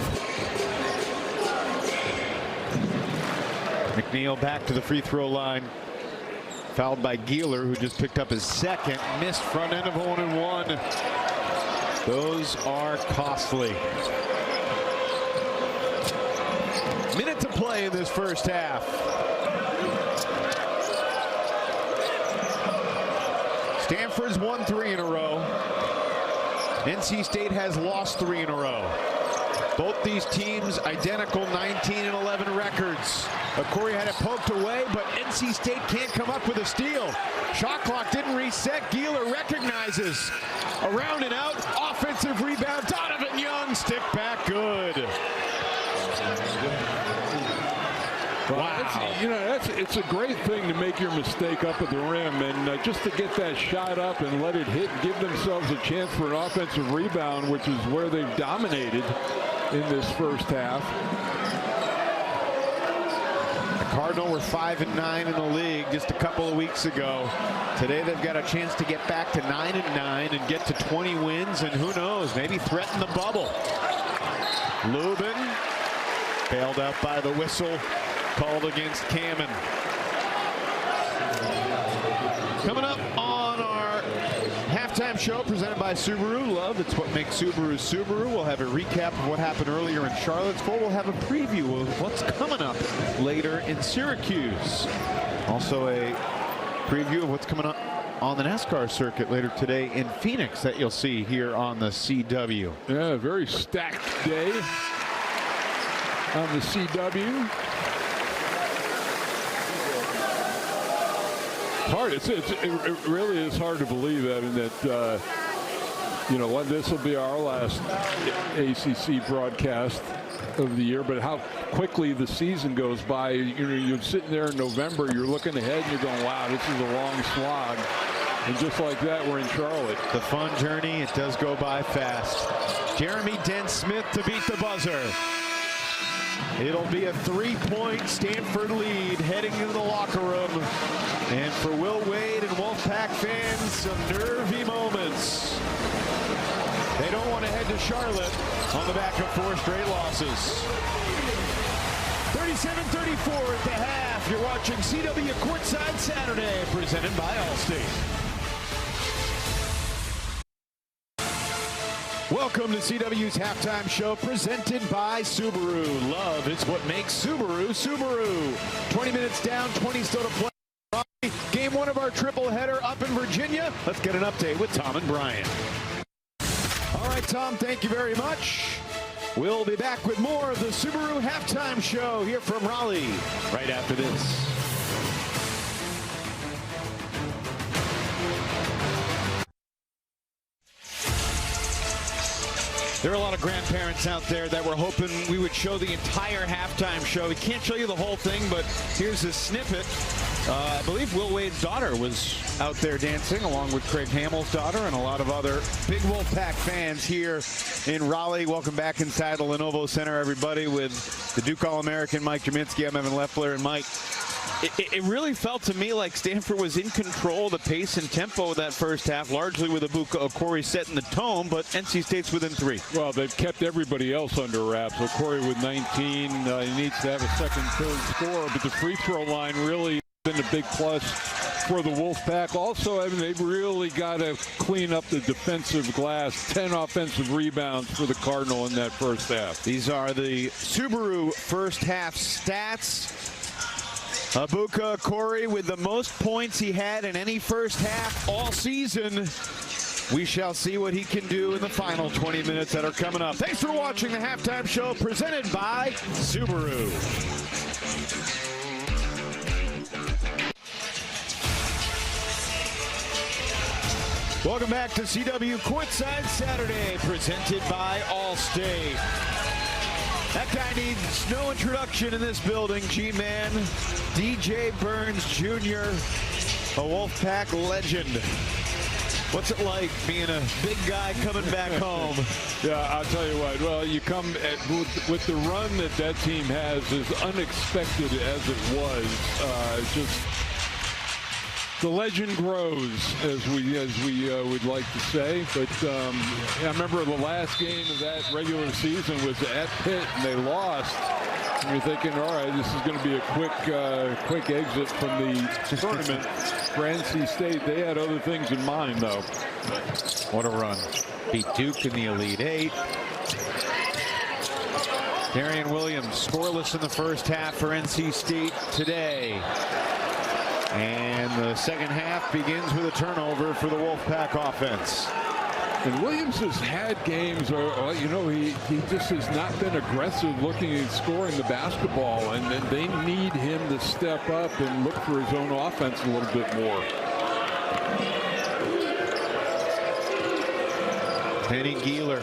[SPEAKER 1] McNeil back to the free throw line. Fouled by Gieler, who just picked up his second. Missed front end of 0-1. Those are costly. Minute to play in this first half. Stanford's won 3 in a row. NC State has lost 3 in a row. Both these teams identical 19-11 records. Corey had it poked away, but NC State can't come up with a steal. Shot clock didn't reset. Gieler recognizes. Around and out. Offensive rebound. Donovan Young. Stick back good.
[SPEAKER 2] Wow. It's a great thing to make your mistake up at the rim, and just to get that shot up and let it hit and give themselves a chance for an offensive rebound, which is where they've dominated in this first half.
[SPEAKER 1] The Cardinal were 5-9 in the league just a couple of weeks ago. Today they've got a chance to get back to 9-9 and get to 20 wins, and who knows, maybe threaten the bubble. Lubin bailed out by the whistle called against Kamen. Coming up on our halftime show presented by Subaru. Love, it's what makes Subaru Subaru. We'll have a recap of what happened earlier in Charlottesville. We'll have a preview of what's coming up later in Syracuse. Also a preview of what's coming up on the NASCAR circuit later today in Phoenix that you'll see here on the CW.
[SPEAKER 2] Yeah, very stacked day on the CW. Hard. It really is hard to believe, Evan, that this will be our last ACC broadcast of the year. But how quickly the season goes by. You're sitting there in November. You're looking ahead and you're going, "Wow, this is a long slog." And just like that, we're in Charlotte.
[SPEAKER 1] The fun journey. It does go by fast. Jeremy Dent-Smith to beat the buzzer. It'll be a 3-point Stanford lead heading into the locker room. And for Will Wade and Wolfpack fans, some nervy moments. They don't want to head to Charlotte on the back of 4 straight losses. 37-34 at the half. You're watching CW Courtside Saturday, presented by Allstate. Welcome to CW's halftime show presented by Subaru. Love is what makes Subaru Subaru. 20 minutes down, 20 still to play. Game 1 of our triple header up in Virginia. Let's get an update with Tom and Brian. All right, Tom, thank you very much. We'll be back with more of the Subaru halftime show here from Raleigh right after this. There are a lot of grandparents out there that were hoping we would show the entire halftime show. We can't show you the whole thing, but here's a snippet. I believe Will Wade's daughter was out there dancing along with Craig Hamill's daughter and a lot of other big Wolfpack fans here in Raleigh. Welcome back inside the Lenovo Center, everybody, with the Duke All-American Mike Jaminski. I'm Evan Leffler, and Mike, it really felt to me like Stanford was in control of the pace and tempo of that first half, largely with Abuka Okori setting the tone, but NC State's within 3.
[SPEAKER 2] Well, they've kept everybody else under wraps. Okori with 19, he needs to have a second, third score, but the free throw line really been a big plus for the Wolfpack. Also, I mean, they've really got to clean up the defensive glass. 10 offensive rebounds for the Cardinal in that first half.
[SPEAKER 1] These are the Subaru first half stats. Abuka Okori with the most points he had in any first half all season. We shall see what he can do in the final 20 minutes that are coming up. Thanks for watching the halftime show presented by Subaru. Welcome back to CW Courtside Saturday, presented by Allstate. That guy needs no introduction in this building, G-Man. DJ Burns Jr., a Wolfpack legend. What's it like being a big guy coming back home?
[SPEAKER 2] Yeah, I'll tell you what. Well, you come with the run that team has, as unexpected as it was. Just the legend grows, as we would like to say. But I remember the last game of that regular season was at Pitt, and they lost. And you're thinking, all right, this is going to be a quick exit from the tournament for NC State. They had other things in mind, though.
[SPEAKER 1] What a run. Beat Duke in the Elite Eight. Darian Williams scoreless in the first half for NC State today. And the second half begins with a turnover for the Wolfpack offense.
[SPEAKER 2] And Williams has had games where, you know, he just has not been aggressive looking at scoring the basketball, and then they need him to step up and look for his own offense a little bit more.
[SPEAKER 1] Penny Geeler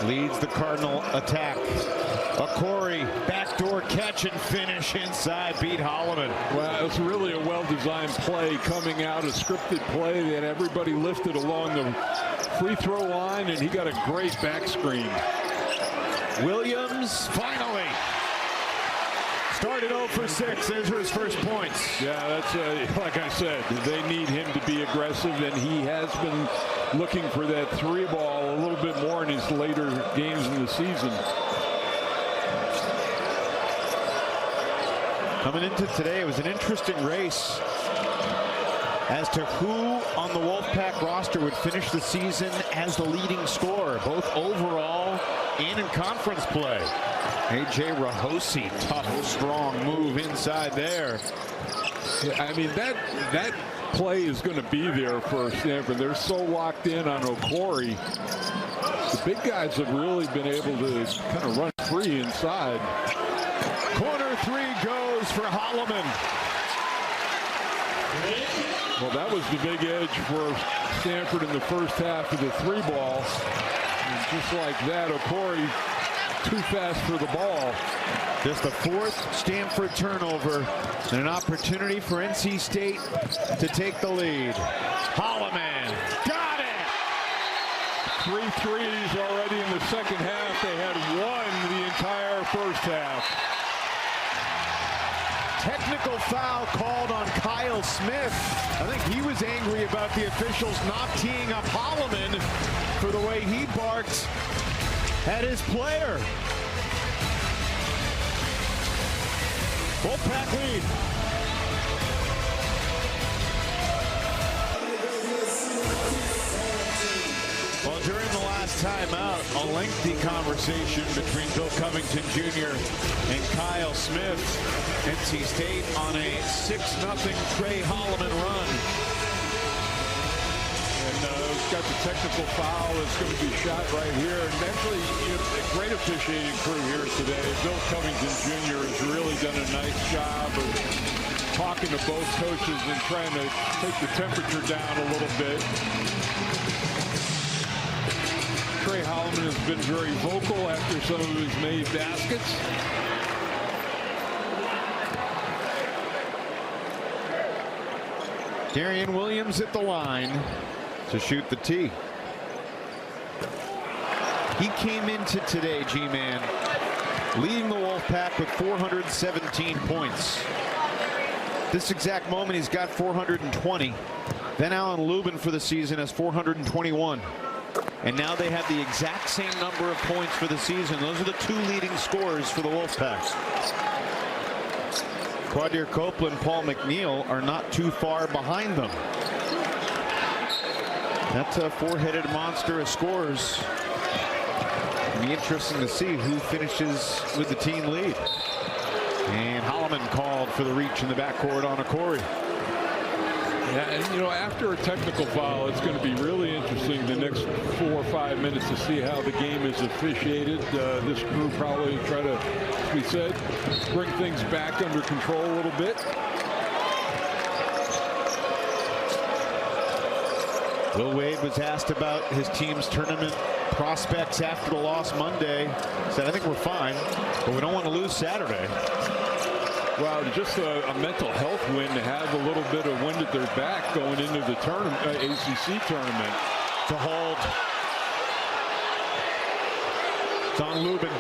[SPEAKER 1] leads the Cardinal attack. Corey, backdoor catch and finish inside, beat Holloman.
[SPEAKER 2] Well, it's really a well-designed play coming out, a scripted play that everybody lifted along the free throw line, and he got a great back screen.
[SPEAKER 1] Williams finally started 0 for 6. There's his first points.
[SPEAKER 2] Yeah, that's like I said, they need him to be aggressive, and he has been looking for that three ball a little bit more in his later games in the season.
[SPEAKER 1] Coming into today, it was an interesting race as to who on the Wolfpack roster would finish the season as the leading scorer, both overall and in conference play. A.J. Rahosi, tough, strong move inside there.
[SPEAKER 2] Yeah, I mean, that play is going to be there for Stanford. They're so locked in on O'Corey. The big guys have really been able to kind of run free inside.
[SPEAKER 1] Corner three goes for Holloman.
[SPEAKER 2] Well, that was the big edge for Stanford in the first half of the three ball. And just like that, O'Corey too fast for the ball.
[SPEAKER 1] Just the fourth Stanford turnover and an opportunity for NC State to take the lead. Holloman got it.
[SPEAKER 2] 3 threes already in the second half. They had won the entire first half.
[SPEAKER 1] Technical foul called on Kyle Smith. I think he was angry about the officials not teeing up Holloman for the way he barked at his player. Wolfpack lead. Well, during the last timeout, a lengthy conversation between Bill Covington Jr. and Kyle Smith. NC State on a 6-0 Trey Holloman run.
[SPEAKER 2] And he's got the technical foul that's going to be shot right here. And actually, a great officiating crew here today. Bill Covington Jr. has really done a nice job of talking to both coaches and trying to take the temperature down a little bit. Trey Holloman has been very vocal after some of his made baskets.
[SPEAKER 1] Darian Williams at the line to shoot the tee. He came into today, G-Man, leading the Wolfpack with 417 points. This exact moment, he's got 420. Then Alan Lubin for the season has 421. And now they have the exact same number of points for the season. Those are the two leading scorers for the Wolfpack. Quadir Copeland, Paul McNeil are not too far behind them. That's a four-headed monster of scores. It'll be interesting to see who finishes with the team lead. And Holloman called for the reach in the backcourt on Corey.
[SPEAKER 2] Yeah, and you know, after a technical foul, it's going to be really interesting the next 4 or 5 minutes to see how the game is officiated. This crew probably try to, as we said, bring things back under control a little bit.
[SPEAKER 1] Will Wade was asked about his team's tournament prospects after the loss Monday. He said, I think we're fine, but we don't want to lose Saturday.
[SPEAKER 2] Well, just a mental health win to have a little bit of wind at their back going into the tournament, ACC tournament.
[SPEAKER 1] To hold. It's on Lubin.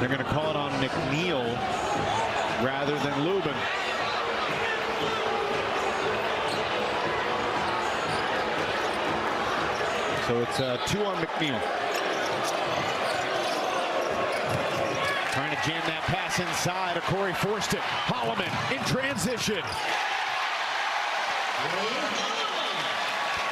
[SPEAKER 1] They're going to call it on McNeil rather than Lubin. So it's 2 on McNeil. Trying to jam that pass inside. Corey forced it. Holloman in transition.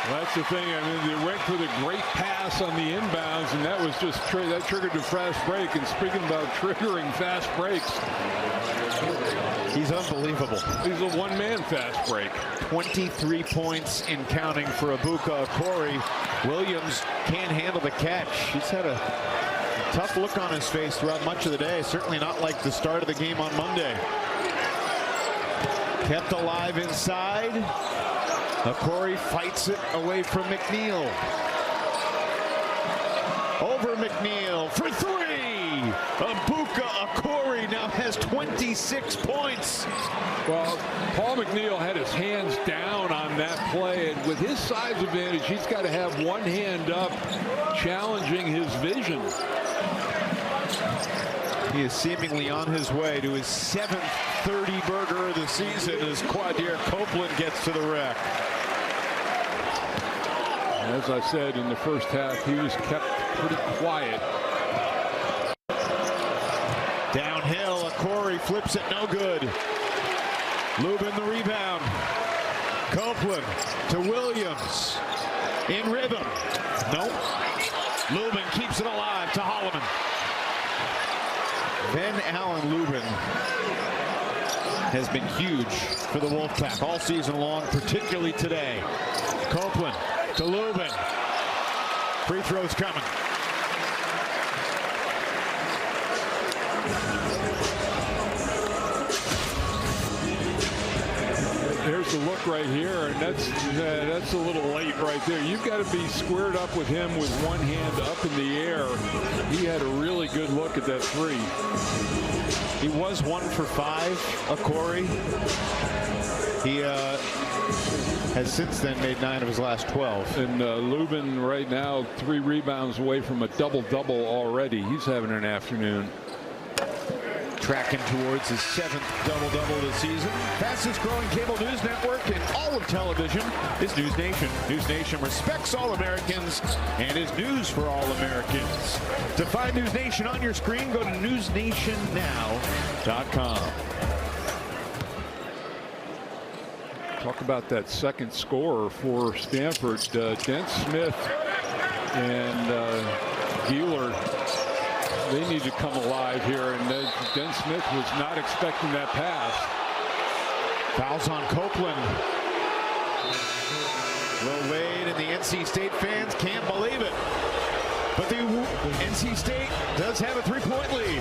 [SPEAKER 2] Well, that's the thing. I mean, they went for the great pass on the inbounds, and that was just that triggered a fast break. And speaking about triggering fast breaks,
[SPEAKER 1] he's unbelievable.
[SPEAKER 2] He's a one-man fast break.
[SPEAKER 1] 23 points and counting for Abuka Okori. Williams can't handle the catch. He's had a tough look on his face throughout much of the day. Certainly not like the start of the game on Monday. Kept alive inside. Okori fights it away from McNeil. Over McNeil for three. Abuka Okori now has 26 points.
[SPEAKER 2] Well, Paul McNeil had his hands down on that play, and with his size advantage, he's got to have one hand up, challenging his vision.
[SPEAKER 1] He is seemingly on his way to his 7th 30-burger of the season as Quadir Copeland gets to the rack.
[SPEAKER 2] As I said, in the first half, he was kept pretty quiet.
[SPEAKER 1] Downhill, Okori flips it, no good. Lubin the rebound. Copeland to Williams. In rhythm. Nope. Lubin keeps it alive to Holloman. Then Allen Lubin has been huge for the Wolfpack all season long, particularly today. Copeland to Lubin. Free throws coming.
[SPEAKER 2] There's the look right here, and that's a little late right there. You've got to be squared up with him with one hand up in the air. He had a really good look at that three.
[SPEAKER 1] He was 1 for 5, Okori. He has since then made 9 of his last 12.
[SPEAKER 2] And Lubin right now 3 rebounds away from a double-double already. He's having an afternoon.
[SPEAKER 1] Tracking towards his 7th double-double this season. Fastest growing cable news network in all of television is News Nation. News Nation respects all Americans and is news for all Americans. To find News Nation on your screen, go to newsnationnow.com.
[SPEAKER 2] Talk about that second scorer for Stanford. Dent Smith and Gieler. They need to come alive here, and Dent Smith was not expecting that pass.
[SPEAKER 1] Fouls on Copeland. Will Wade and the NC State fans can't believe it. But the NC State does have a 3-point lead.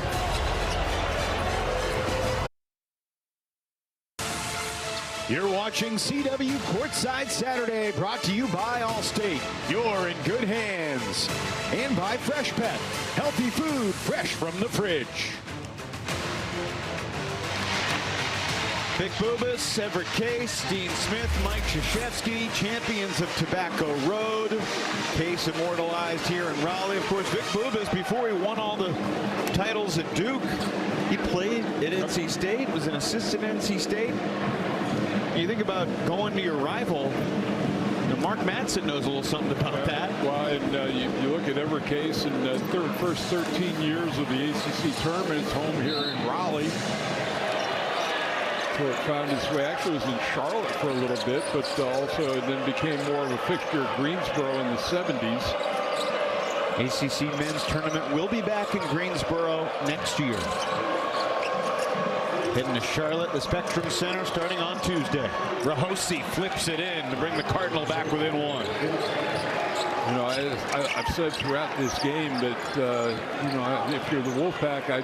[SPEAKER 1] You're watching CW Courtside Saturday, brought to you by Allstate. You're in good hands. And by Fresh Pet. Healthy food fresh from the fridge. Vic Bubas, Everett Case, Dean Smith, Mike Krzyzewski, champions of Tobacco Road. Case immortalized here in Raleigh. Of course, Vic Bubas, before he won all the titles at Duke, he played at NC State, was an assistant at NC State. You think about going to your rival. Mark Madsen knows a little something about that.
[SPEAKER 2] Well, and you look at Everett Case in the first 13 years of the ACC tournament. It's home here in Raleigh. So it found its way. Actually, it was in Charlotte for a little bit, but also then became more of a fixture at Greensboro in the 70s.
[SPEAKER 1] ACC men's tournament will be back in Greensboro next year. Heading to Charlotte, the Spectrum Center, starting on Tuesday. Rahosi flips it in to bring the Cardinal back within 1.
[SPEAKER 2] You know, I've said throughout this game that, you know, if you're the Wolfpack, I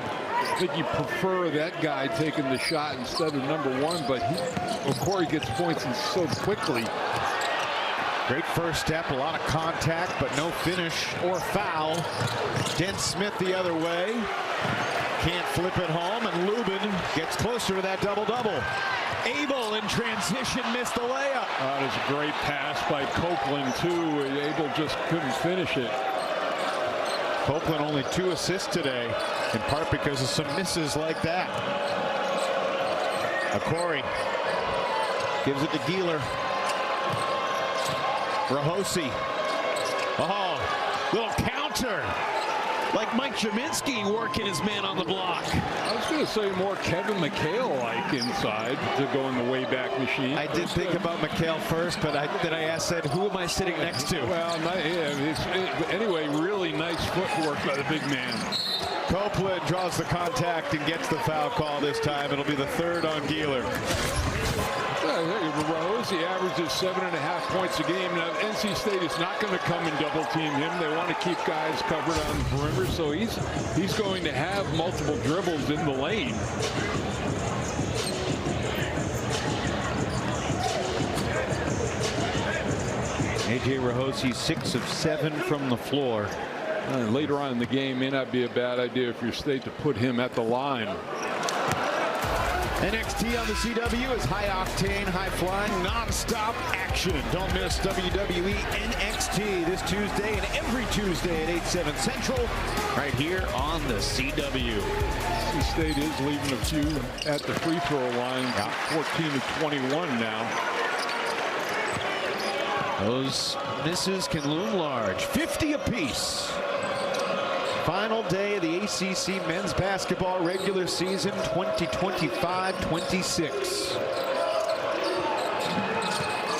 [SPEAKER 2] think you prefer that guy taking the shot instead of number 1, but Okori gets points and so quickly.
[SPEAKER 1] Great first step, a lot of contact, but no finish or foul. Dent Smith the other way. Can't flip it home, and Lubin gets closer to that double-double. Abel in transition missed the layup.
[SPEAKER 2] That is a great pass by Copeland, too. Abel just couldn't finish it.
[SPEAKER 1] Copeland only 2 assists today, in part because of some misses like that. Okori gives it to Gieler. Rahosi. Oh, little counter. like Mike Jaminski working his man on the block.
[SPEAKER 2] I was going to say more Kevin McHale-like inside to go in the Wayback Machine.
[SPEAKER 1] I did think about McHale first, but then I said, who am I sitting next to?
[SPEAKER 2] Well, anyway, really nice footwork by the big man.
[SPEAKER 1] Copeland draws the contact and gets the foul call this time. It'll be the third on Gieler.
[SPEAKER 2] He averages 7.5 points a game. Now, NC State is not going to come and double team him. They want to keep guys covered on the perimeter, so he's going to have multiple dribbles in the lane.
[SPEAKER 1] A.J. Rahosi 6 of 7 from the floor.
[SPEAKER 2] Later on in the game, may not be a bad idea if you're State to put him at the line.
[SPEAKER 1] NXT on the CW is high-octane, high-flying, non-stop action. Don't miss WWE NXT this Tuesday and every Tuesday at 8/7 Central, right here on the CW.
[SPEAKER 2] NC State is leaving a few at the free throw line, 14-21 now.
[SPEAKER 1] Those misses can loom large, 50 apiece. Final day of the ACC men's basketball regular season 2025-26.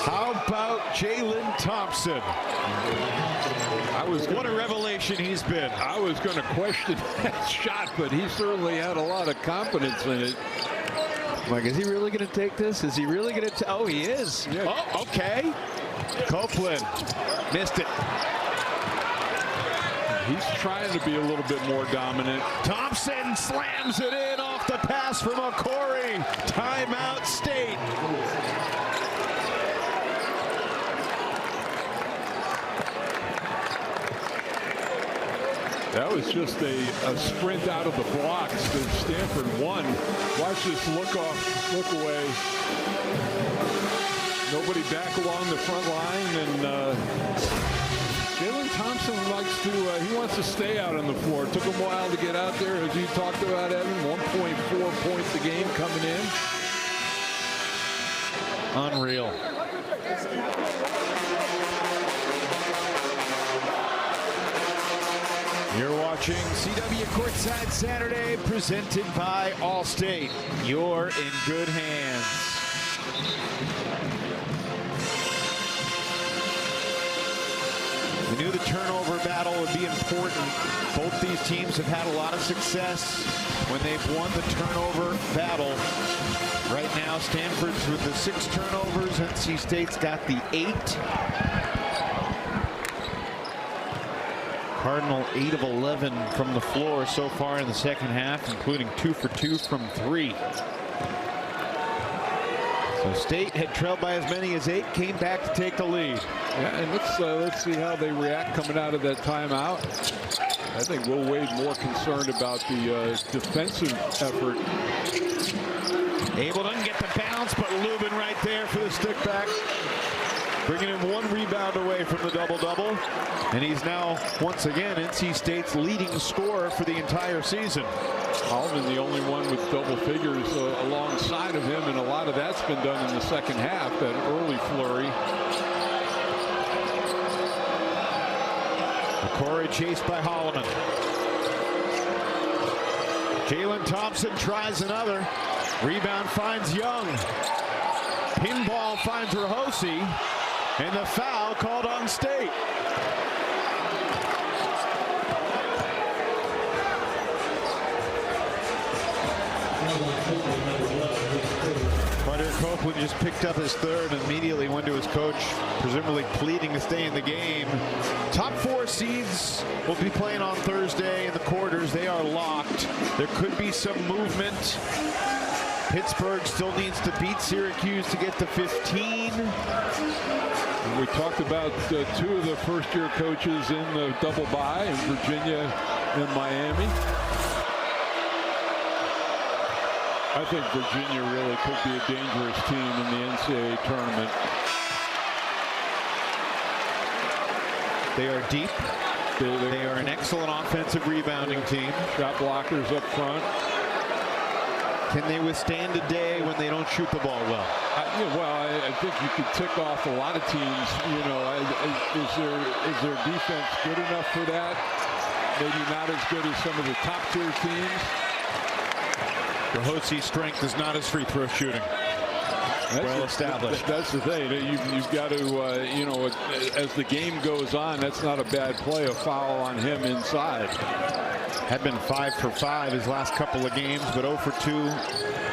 [SPEAKER 1] How about Jalen Thompson? What a revelation he's been.
[SPEAKER 2] I was going to question that shot, but he certainly had a lot of confidence in it.
[SPEAKER 1] Like, is he really going to take this? Is he really going to? Oh, he is. Yeah. Oh, okay. Copeland missed it.
[SPEAKER 2] He's trying to be a little bit more dominant.
[SPEAKER 1] Thompson slams it in off the pass from Okori. Timeout State.
[SPEAKER 2] That was just a sprint out of the blocks that Stanford won. Watch this look away. Nobody back along the front line, and Jalen Thompson he wants to stay out on the floor. It took him a while to get out there, as you talked about, Evan. 1.4 points a game coming in.
[SPEAKER 1] Unreal. You're watching CW Courtside Saturday, presented by Allstate. You're in good hands. We knew the turnover battle would be important. Both these teams have had a lot of success when they've won the turnover battle. Right now, Stanford's with the 6 turnovers. NC State's got the 8. Cardinal 8 of 11 from the floor so far in the second half, including 2 for 2 from 3. So State had trailed by as many as 8, came back to take the lead.
[SPEAKER 2] Yeah, and let's see how they react coming out of that timeout. I think Will Wade more concerned about the defensive effort.
[SPEAKER 1] Abel doesn't get the bounce, but Lubin right there for the stick back. Bringing him 1 rebound away from the double-double. And he's now, once again, NC State's leading scorer for the entire season.
[SPEAKER 2] Holman, the only one with double figures alongside of him, and a lot of that's been done in the second half, that early flurry.
[SPEAKER 1] Corey chased by Holloman. Jalen Thompson tries another. Rebound finds Young. Pinball finds Rahosi. And the foul called on State. Carter Copeland just picked up his 3rd and immediately went to his coach, presumably pleading to stay in the game. Top 4 seeds will be playing on Thursday in the quarters. They are locked. There could be some movement. Pittsburgh still needs to beat Syracuse to get to 15.
[SPEAKER 2] And we talked about 2 of the first-year coaches in the double bye in Virginia and Miami. I think Virginia really could be a dangerous team in the NCAA tournament.
[SPEAKER 1] They are deep. They are an excellent offensive rebounding team.
[SPEAKER 2] Shot blockers up front.
[SPEAKER 1] Can they withstand a day when they don't shoot the ball well?
[SPEAKER 2] I think you could tick off a lot of teams. Is their defense good enough for that? maybe not as good as some of the top-tier teams.
[SPEAKER 1] Rahosi's strength is not his free throw shooting. Well established.
[SPEAKER 2] That's the thing. You've got to, you know, as the game goes on, that's not a bad play. A foul on him inside.
[SPEAKER 1] Had been 5 for 5 his last couple of games, but 0 for 2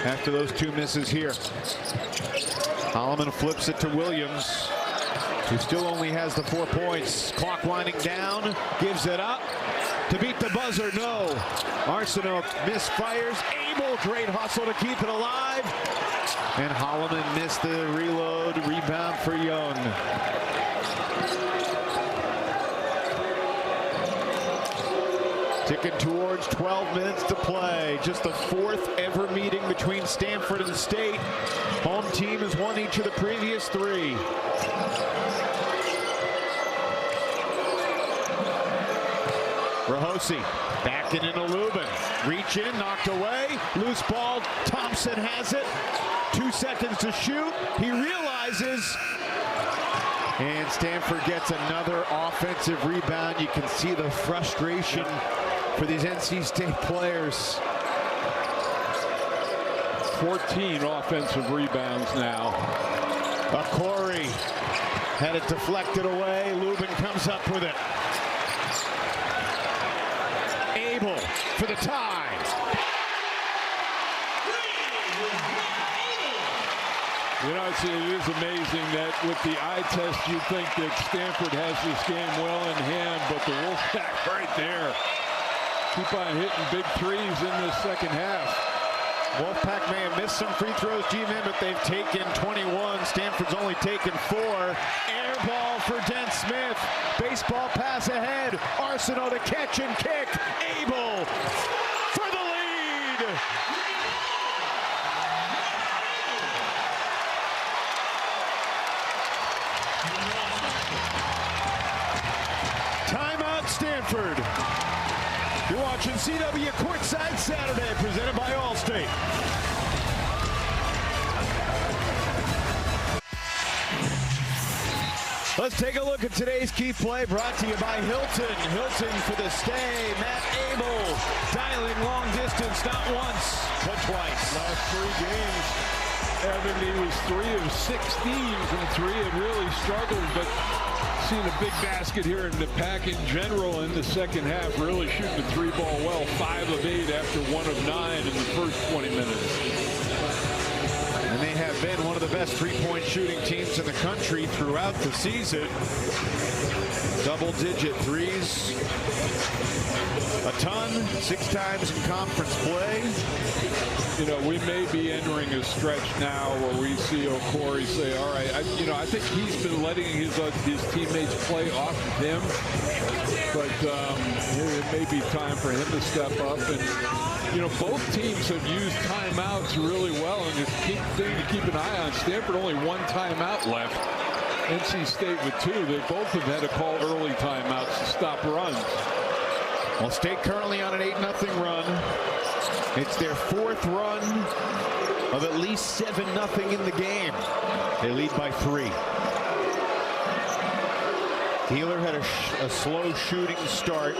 [SPEAKER 1] after those 2 misses here. Holloman flips it to Williams, who still only has the 4 points. Clock winding down, gives it up to beat the buzzer. No. Arsenault misfires. Abel, great hustle to keep it alive. And Holloman missed the reload. Rebound for Young. Ticking towards 12 minutes to play. Just the 4th ever meeting between Stanford and State. Home team has won each of the previous 3. Rahosi backing into Lubin. Reach in, knocked away. Loose ball. Thompson has it. 2 seconds to shoot. He realizes. And Stanford gets another offensive rebound. You can see the frustration for these NC State players.
[SPEAKER 2] 14 offensive rebounds now.
[SPEAKER 1] Corey had it deflected away. Lubin comes up with it. Abel for the tie.
[SPEAKER 2] You know, it is amazing that with the eye test, you think that Stanford has this game well in hand, but the Wolfpack right there keep on hitting big threes in this second half.
[SPEAKER 1] Wolfpack may have missed some free throws, G-Man, but they've taken 21. Stanford's only taken 4. Air ball for Dent Smith. Baseball pass ahead. Arsenault to catch and kick. Abel for the lead. Timeout, Stanford. You're watching CW Courtside Saturday, presented by Allstate. Let's take a look at today's key play, brought to you by Hilton. Hilton for the stay. Matt Abel dialing long distance, not once, but twice.
[SPEAKER 2] Last 3 games, Evan, he was 3 of 16 from 3 and really struggled, but seen a big basket here in the pack in general in the second half, really shooting the 3-ball well. 5 of 8 after 1 of 9 in the first 20 minutes.
[SPEAKER 1] And they have been one of the best 3-point shooting teams in the country throughout the season. Double-digit threes. A ton, 6 times in conference play.
[SPEAKER 2] You know, we may be entering a stretch now where we see Corey say, all right, I think he's been letting his teammates play off of him. But it may be time for him to step up. And, you know, both teams have used timeouts really well. And it's a thing to keep an eye on. Stanford only 1 timeout left. NC State with 2. They both have had to call early timeouts to stop runs.
[SPEAKER 1] Well, State currently on an 8-0 run. It's their 4th run of at least 7-0 in the game. They lead by 3. Keeler had a slow shooting start.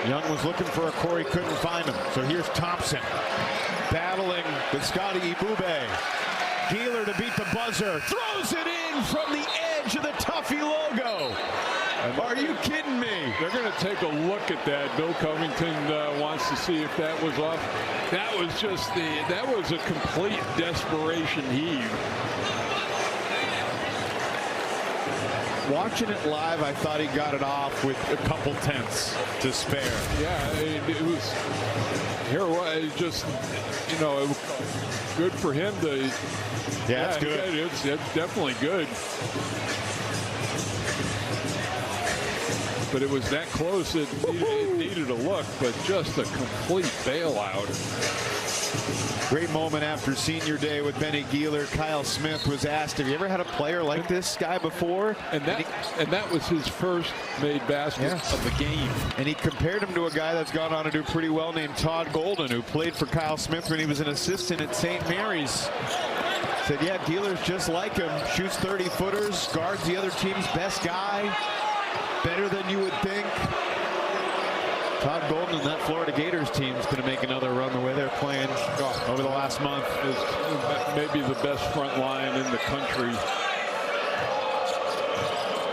[SPEAKER 1] Young was looking for a Corey, couldn't find him. So here's Thompson battling with Scotty Ibube. Keeler to beat the buzzer. Throws it in from the edge of the Tuffy logo. Are you kidding me?
[SPEAKER 2] They're going to take a look at that. Bill Covington wants to see if that was off. That was just that was a complete desperation heave.
[SPEAKER 1] Watching it live, I thought he got it off with a couple tenths to spare.
[SPEAKER 2] Yeah, it was just, you know, good for him to.
[SPEAKER 1] Yeah, it's good.
[SPEAKER 2] It's definitely good. But it was that close, it needed a look, but just a complete bailout.
[SPEAKER 1] Great moment after senior day with Benny Geeler. Kyle Smith was asked, have you ever had a player like this guy before?
[SPEAKER 2] And that was his first made basket of the game.
[SPEAKER 1] And he compared him to a guy that's gone on to do pretty well named Todd Golden, who played for Kyle Smith when he was an assistant at St. Mary's. Said, yeah, Geeler's just like him. Shoots 30-footers, guards the other team's best guy. better than you would think. Todd Golden and that Florida Gators team is going to make another run the way they're playing over the last month.
[SPEAKER 2] Is maybe the best front line in the country.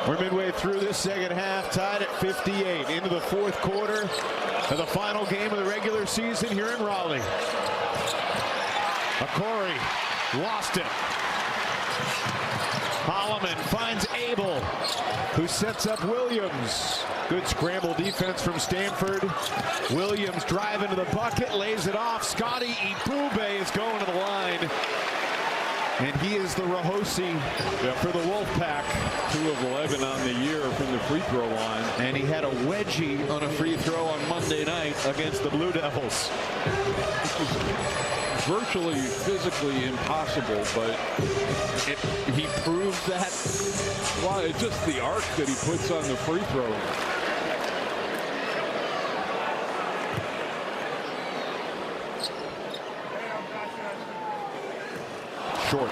[SPEAKER 1] We're midway through this second half, tied at 58, into the fourth quarter of the final game of the regular season here in Raleigh. Corey lost it. Holloman finds Abel, who sets up Williams. Good scramble defense from Stanford. Williams driving to the bucket, lays it off. Scotty Ibube is going to the line. And he is the Rahosi for the Wolfpack.
[SPEAKER 2] 2 of 11 on the year from the free throw line.
[SPEAKER 1] And he had a wedgie on a free throw on Monday night against the Blue Devils.
[SPEAKER 2] Virtually physically impossible, but
[SPEAKER 1] he proved that.
[SPEAKER 2] Well, it's just the arc that he puts on the free throw.
[SPEAKER 1] Short.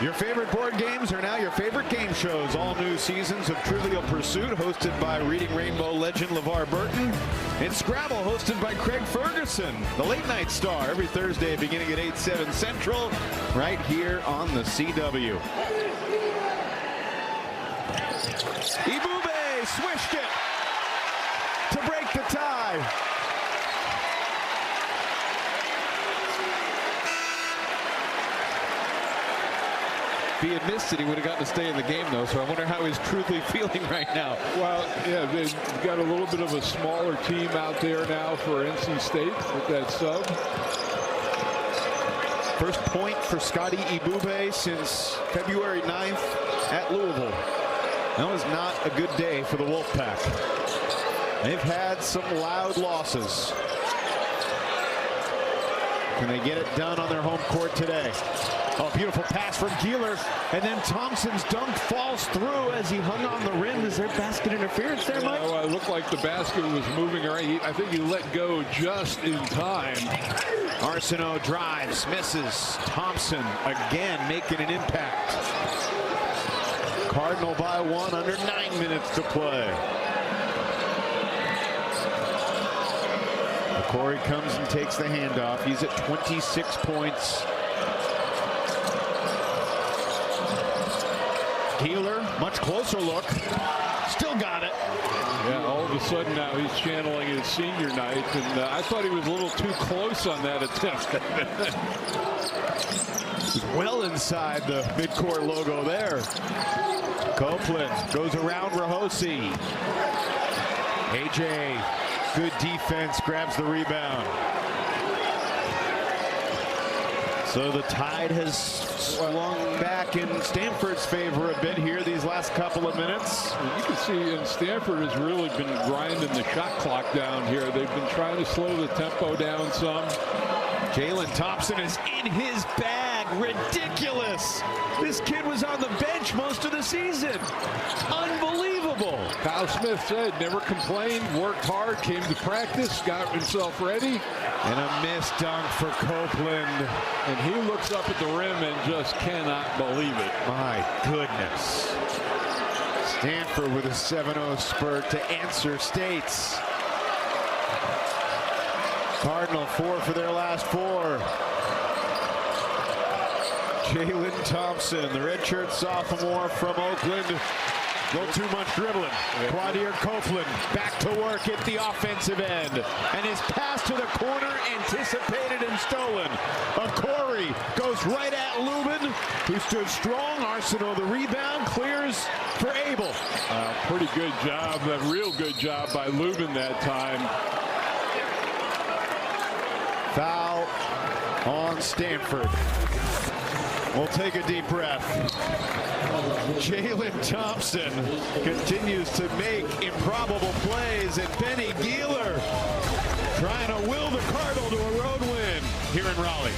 [SPEAKER 1] Your favorite board games are now your favorite game shows. All new seasons of Trivial Pursuit, hosted by Reading Rainbow legend LeVar Burton, and Scrabble, hosted by Craig Ferguson, the late night star, every Thursday beginning at 8/7 Central, right here on the CW. Ibube swished it to break the tie. If he had missed it, he would have gotten to stay in the game, though, so I wonder how he's truly feeling right now.
[SPEAKER 2] Well, yeah, they've got a little bit of a smaller team out there now for NC State with that sub.
[SPEAKER 1] First point for Scotty Ibube since February 9th at Louisville. That was not a good day for the Wolfpack. They've had some loud losses. Can they get it done on their home court today? Oh, beautiful pass from Keeler, and then Thompson's dunk falls through as he hung on the rim. Is there basket interference there, Mike?
[SPEAKER 2] Well, it looked like the basket was moving around. I think he let go just in time.
[SPEAKER 1] Arsenault drives, misses. Thompson again making an impact. Cardinal by 1, under 9 minutes to play. Corey comes and takes the handoff. He's at 26 points. Keeler, much closer look. Still got it.
[SPEAKER 2] Yeah, all of a sudden now he's channeling his senior night, and I thought he was a little too close on that attempt.
[SPEAKER 1] He's well inside the midcourt logo there. Copeland goes around Rahosi. AJ, good defense, grabs the rebound. So the tide has swung back in Stanford's favor a bit here these last couple of minutes.
[SPEAKER 2] You can see, and Stanford has really been grinding the shot clock down here. They've been trying to slow the tempo down some.
[SPEAKER 1] Jalen Thompson is in his bag. Ridiculous. This kid was on the bench most of the season. Unbelievable.
[SPEAKER 2] Kyle Smith said, never complained, worked hard, came to practice, got himself ready.
[SPEAKER 1] And a missed dunk for Copeland.
[SPEAKER 2] And he looks up at the rim and just cannot believe it.
[SPEAKER 1] My goodness. Stanford with a 7-0 spurt to answer State's. Cardinal 4 for their last 4. Jalen Thompson, the redshirt sophomore from Oakland. A little too much dribbling. Quadir Copeland back to work at the offensive end. And his pass to the corner anticipated and stolen. Corey goes right at Lubin, who stood strong. Arsenault the rebound, clears for Abel.
[SPEAKER 2] Pretty good job, a real good job by Lubin that time.
[SPEAKER 1] Foul on Stanford. We'll take a deep breath. Jalen Thompson continues to make improbable plays, and Benny Geeler trying to will the Cardinal to a road win here in Raleigh.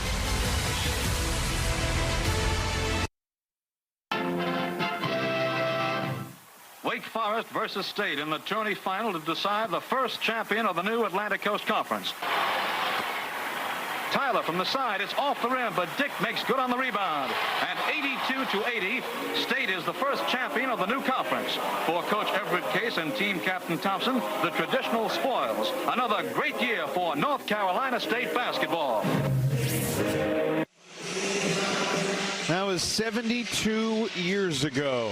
[SPEAKER 3] Wake Forest versus State in the tourney final to decide the first champion of the new Atlantic Coast Conference. Tyler from the side. It's off the rim, but Dick makes good on the rebound. And 82-80, State is the first champion of the new conference. For Coach Everett Case and team captain Thompson, the traditional spoils. Another great year for North Carolina State basketball.
[SPEAKER 1] That was 72 years ago.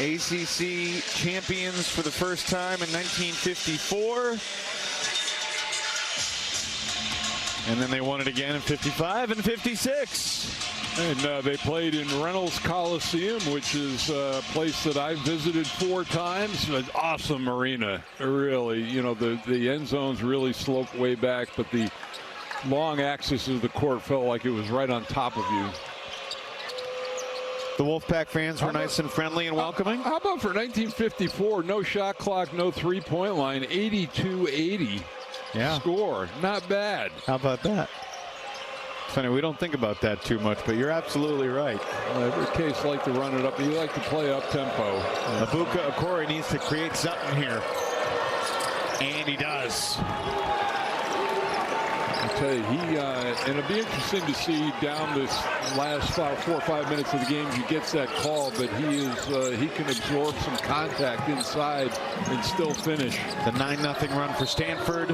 [SPEAKER 1] ACC champions for the first time in 1954. And then they won it again in 55 and 56.
[SPEAKER 2] And they played in Reynolds Coliseum, which is a place that I visited 4 times. An awesome arena, really. You know, the end zones really slope way back, but the long axis of the court felt like it was right on top of you.
[SPEAKER 1] The Wolfpack fans were nice and friendly and welcoming.
[SPEAKER 2] How about for 1954, no shot clock, no three-point line, 82-80 score. Not bad.
[SPEAKER 1] How about that? Funny, we don't think about that too much, but you're absolutely right.
[SPEAKER 2] Well, every Case like to run it up. You like to play up-tempo.
[SPEAKER 1] Abuka Okori needs to create something here. And he does.
[SPEAKER 2] I tell you, and it'll be interesting to see down this last 4 or 5 minutes of the game. He gets that call, but he can absorb some contact inside and still finish.
[SPEAKER 1] The 9-0 run for Stanford.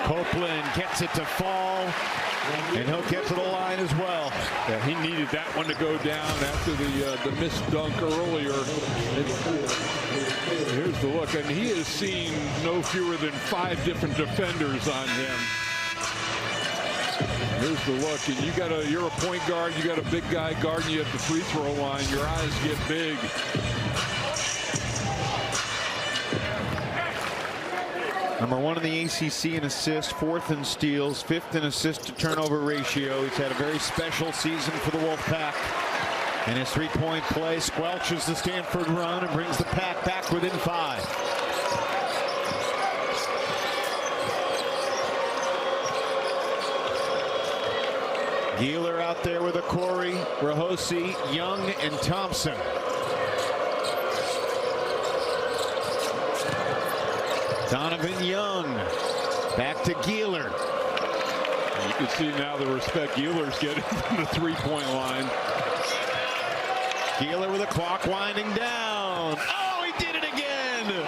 [SPEAKER 1] Copeland gets it to fall, and he'll get to the line as well.
[SPEAKER 2] Yeah, he needed that one to go down after the missed dunk earlier. Here's the look, and he has seen no fewer than 5 different defenders on him. Here's the look, and you're a point guard, you got a big guy guarding you at the free throw line. Your eyes get big.
[SPEAKER 1] Number 1 in the ACC in assists, 4th in steals, 5th in assist to turnover ratio. He's had a very special season for the Wolfpack. And his 3-point play squelches the Stanford run and brings the Pack back within 5. Gieler out there with Okori, Rahosi, Young, and Thompson. Donovan Young back to Gieler.
[SPEAKER 2] You can see now the respect Gieler's getting from the 3-point line.
[SPEAKER 1] Gieler with the clock winding down. Oh, he did it again.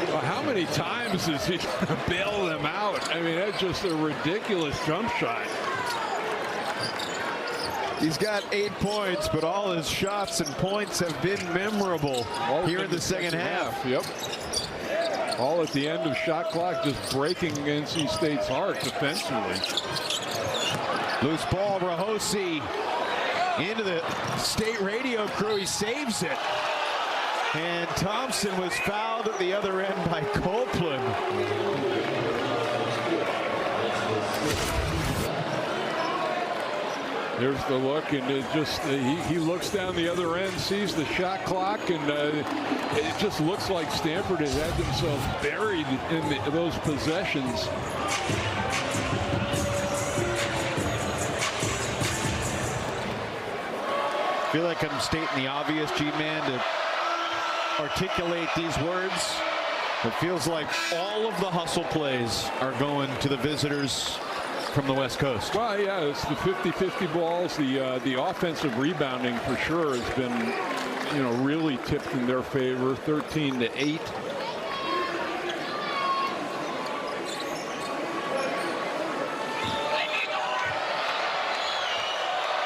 [SPEAKER 2] Well, how many times is he going to bail them out? I mean, that's just a ridiculous jump shot.
[SPEAKER 1] He's got 8 points, but all his shots and points have been memorable here in the second half.
[SPEAKER 2] Yep. All at the end of shot clock, just breaking NC State's heart defensively.
[SPEAKER 1] Loose ball, Rahosi into the State radio crew. He saves it. And Thompson was fouled at the other end by Copeland.
[SPEAKER 2] There's the look, and it just he looks down the other end, sees the shot clock, and it just looks like Stanford has had themselves buried in those possessions.
[SPEAKER 1] I feel like I'm stating the obvious, G-Man, to articulate these words. It feels like all of the hustle plays are going to the visitors from the West Coast.
[SPEAKER 2] Well, yeah, it's the 50-50 balls. The offensive rebounding for sure has been, really tipped in their favor. 13-8.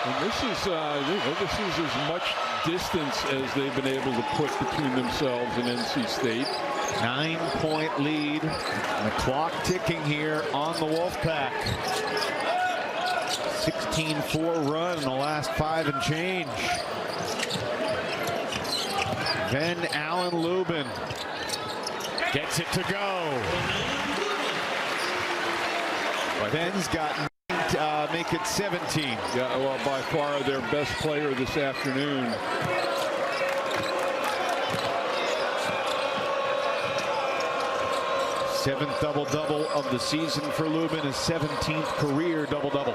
[SPEAKER 2] And this is as much distance as they've been able to put between themselves and NC State.
[SPEAKER 1] 9-point lead, and the clock ticking here on the Wolfpack. 16-4 run in the last 5 and change. Then Alan Lubin gets it to go. Ben's got make it 17.
[SPEAKER 2] Yeah, well, by far their best player this afternoon.
[SPEAKER 1] Seventh double-double of the season for Lubin, his 17th career double-double.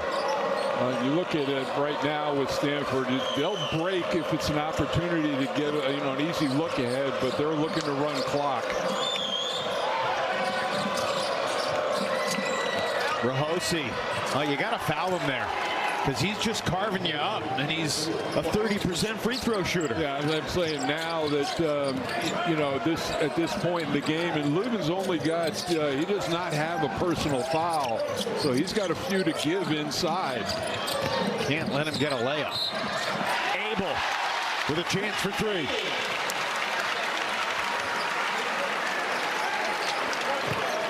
[SPEAKER 2] You look at it right now with Stanford, they'll break if it's an opportunity to get an easy look ahead, but they're looking to run clock.
[SPEAKER 1] Rahosi. Oh, you got to foul him there, because he's just carving you up, and he's a 30% free throw shooter.
[SPEAKER 2] Yeah, as I'm saying now that, you know, at this point in the game, and Lubin's only got, he does not have a personal foul, so he's got a few to give inside.
[SPEAKER 1] Can't let him get a layup. Abel with a chance for three.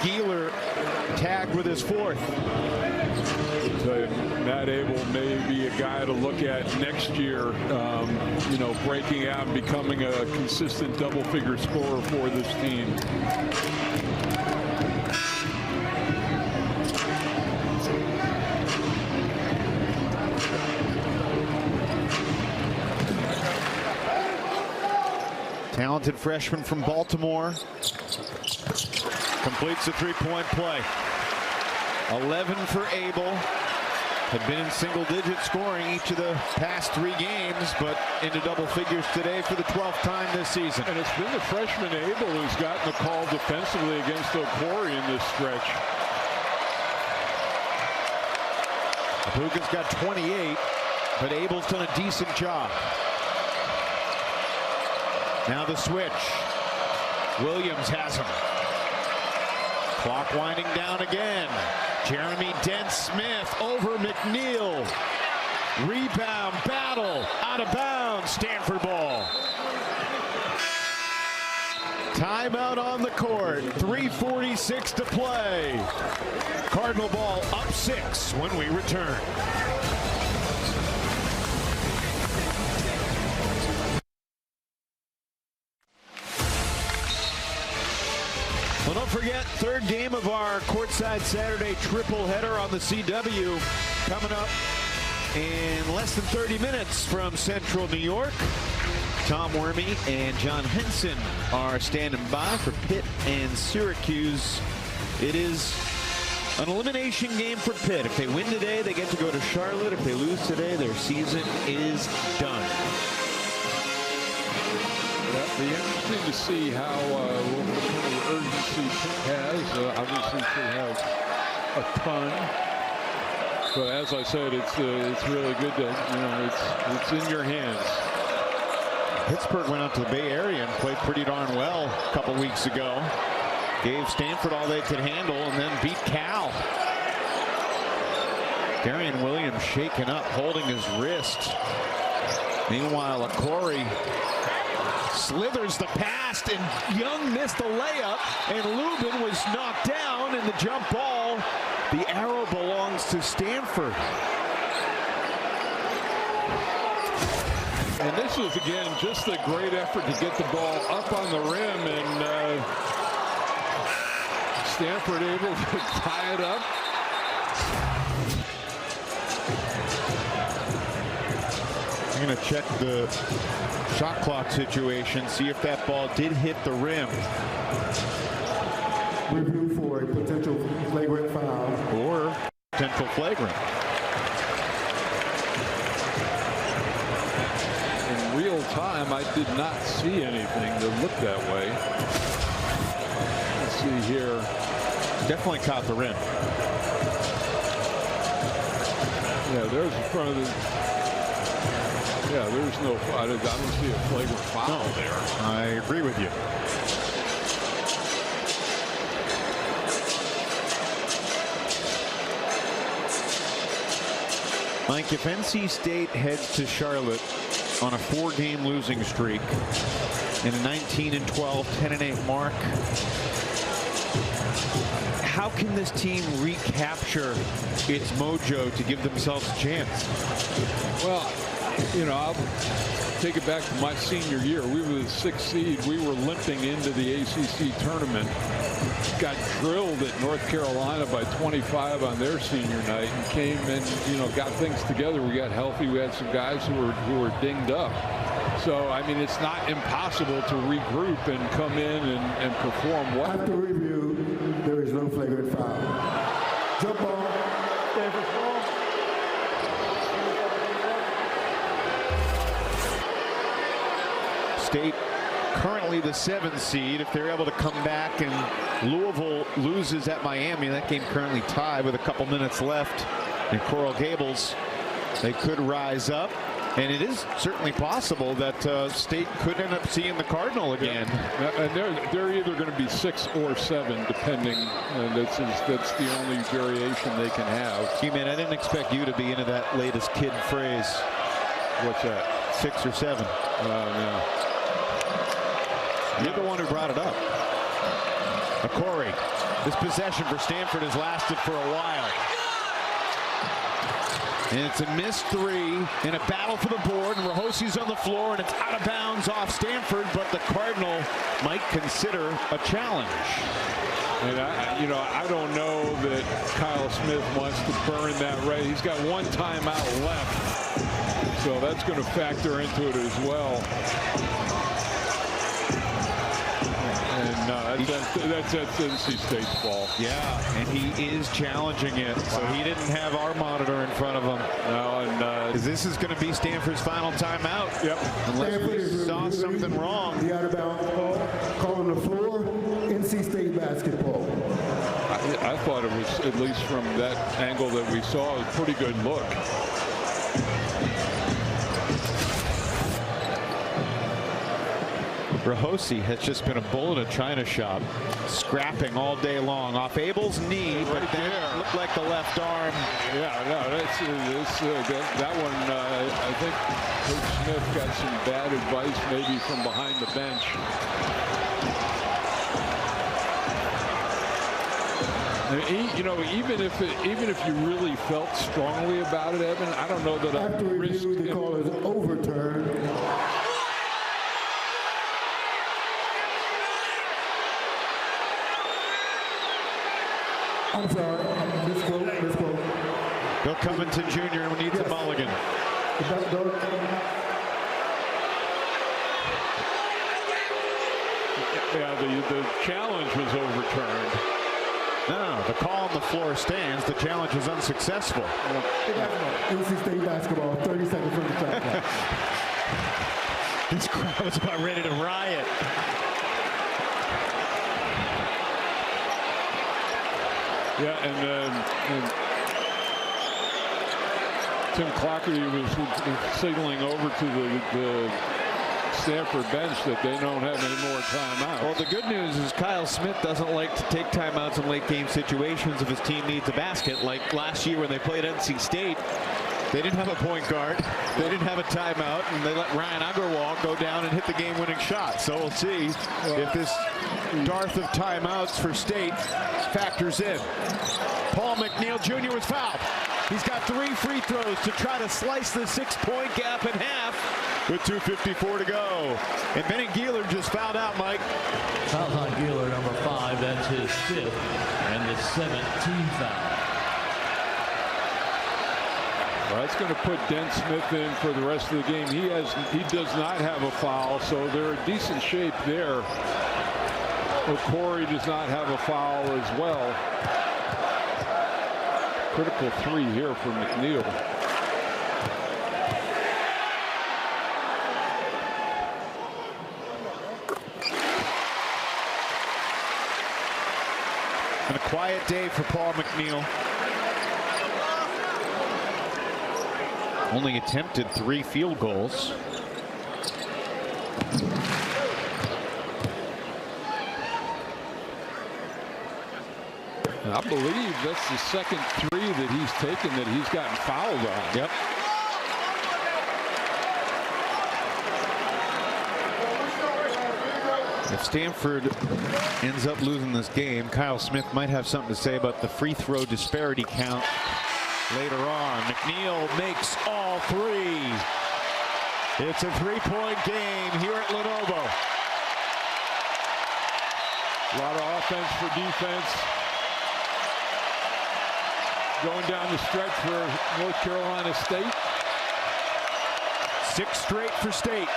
[SPEAKER 1] Geeler tagged with his fourth.
[SPEAKER 2] So Matt Abel may be a guy to look at next year, you know, breaking out and becoming a consistent double-figure scorer for this team.
[SPEAKER 1] Talented freshman from Baltimore. Completes the three-point play. 11 for Abel. Had been in single-digit scoring each of the past 3 games, but into double figures today for the 12th time this season.
[SPEAKER 2] And it's been the freshman Abel who's gotten the call defensively against Okori in this stretch.
[SPEAKER 1] Puka's got 28, but Abel's done a decent job. Now the switch. Williams has him. Clock winding down again. Jeremy Dent-Smith over McNeil. Rebound battle. Out of bounds. Stanford ball. Timeout on the court. 3:46 to play. Cardinal ball up 6 when we return. Well, don't forget, third game of our courtside Saturday triple header on the CW coming up in less than 30 minutes from Central New York. Tom Wormy and John Henson are standing by for Pitt and Syracuse. It is an elimination game for Pitt. If they win today, they get to go to Charlotte. If they lose today, their season is done.
[SPEAKER 2] It'll be interesting to see how what kind of urgency Pitt has. Obviously, Pitt has a ton, but as I said, it's really good that, you know, it's in your hands.
[SPEAKER 1] Pittsburgh went out to the Bay Area and played pretty darn well a couple weeks ago. Gave Stanford all they could handle and then beat Cal. Darian Williams shaken up, holding his wrist. Meanwhile, Okori slithers the pass, and Young missed the layup, and Lubin was knocked down, and the jump ball, the arrow belongs to Stanford.
[SPEAKER 2] And this was, again, just a great effort to get the ball up on the rim, and Stanford able to tie it up.
[SPEAKER 1] I'm going to check the shot clock situation, see if that ball did hit the rim.
[SPEAKER 4] Review for a potential flagrant foul.
[SPEAKER 1] Or potential flagrant.
[SPEAKER 2] In real time, I did not see anything that looked that way. Let's see here.
[SPEAKER 1] Definitely caught the rim.
[SPEAKER 2] Yeah, there's in front of the... Yeah, there's no... I don't see a flagrant foul there.
[SPEAKER 1] I agree with you. Mike, if NC State heads to Charlotte on a 4-game losing streak and a 19-12, 10-8 mark, how can this team recapture its mojo to give themselves a chance?
[SPEAKER 2] Well, you know, I'll take it back to my senior year. We were the 6th seed. We were limping into the ACC tournament. Got drilled at North Carolina by 25 on their senior night, and came and, you know, got things together. We got healthy. We had some guys who were dinged up. So, I mean, it's not impossible to regroup and come in and perform well.
[SPEAKER 4] After review, there is no flagrant foul. Jump ball. Stanford ball.
[SPEAKER 1] State currently currently the 7th seed. If they're able to come back and Louisville loses at Miami, that game currently tied with a couple minutes left in Coral Gables, they could rise up. And it is certainly possible that State could end up seeing the Cardinal again.
[SPEAKER 2] Yeah. And they're either going to be 6 or 7, depending. And that's the only variation they can have.
[SPEAKER 1] Hey, man, I didn't expect you to be into that latest kid phrase.
[SPEAKER 2] What's that?
[SPEAKER 1] 6 or 7.
[SPEAKER 2] Yeah.
[SPEAKER 1] You're the one who brought it up. Corey, this possession for Stanford has lasted for a while. And it's a missed 3 in a battle for the board, and Rahosi's on the floor, and it's out of bounds off Stanford, but the Cardinal might consider a challenge.
[SPEAKER 2] And I don't know that Kyle Smith wants to burn that right. He's got 1 timeout left, so that's going to factor into it as well. And that's NC State's ball.
[SPEAKER 1] Yeah, and he is challenging it. So he didn't have our monitor in front of him.
[SPEAKER 2] No, and
[SPEAKER 1] this is going to be Stanford's final timeout.
[SPEAKER 2] Yep.
[SPEAKER 1] Unless we saw something wrong.
[SPEAKER 4] The out of bounds ball, calling the floor, NC State basketball.
[SPEAKER 2] I thought it was, at least from that angle that we saw, a pretty good look.
[SPEAKER 1] Rahosi has just been a bull in a china shop, scrapping all day long off Abel's knee, but then looked like the left arm.
[SPEAKER 2] Yeah, no, that one. I think Coach Smith got some bad advice, maybe from behind the bench. Even if you really felt strongly about it, Evan, I don't know that
[SPEAKER 4] After review, the call is overturned. I'm sorry. Misquote.
[SPEAKER 1] Bill Covington Jr. needs a mulligan.
[SPEAKER 2] Yeah, the challenge was overturned.
[SPEAKER 1] No, the call on the floor stands. The challenge was unsuccessful.
[SPEAKER 4] NC State basketball, 30 seconds from the shot clock.
[SPEAKER 1] This crowd was about ready to riot.
[SPEAKER 2] Yeah, and Tim Clockerty was signaling over to the Stanford bench that they don't have any more timeouts.
[SPEAKER 1] Well, the good news is Kyle Smith doesn't like to take timeouts in late game situations if his team needs a basket. Like last year when they played NC State, they didn't have a point guard, they didn't have a timeout, and they let Ryan Agarwal go down and hit the game-winning shot. So we'll see if this dearth of timeouts for State factors in. Paul McNeil Jr. was fouled. He's got 3 free throws to try to slice the 6-point gap in half with 2:54 to go. And Benny Geeler just fouled out, Mike.
[SPEAKER 5] Fouls on Geeler, number 5. That's his 5th and the 17th foul.
[SPEAKER 2] Well, that's going to put Dent Smith in for the rest of the game. He does not have a foul, so they're in decent shape there. Corey does not have a foul as well. Critical 3 here for McNeil.
[SPEAKER 1] And a quiet day for Paul McNeil. Only attempted 3 field goals.
[SPEAKER 2] I believe that's the second 3 that he's taken that he's gotten fouled on.
[SPEAKER 1] Yep. If Stanford ends up losing this game, Kyle Smith might have something to say about the free throw disparity count later on. McNeil makes all 3. It's a 3-point game here at Lenovo.
[SPEAKER 2] A lot of offense for defense. Going down the stretch for North Carolina State.
[SPEAKER 1] 6 straight for State.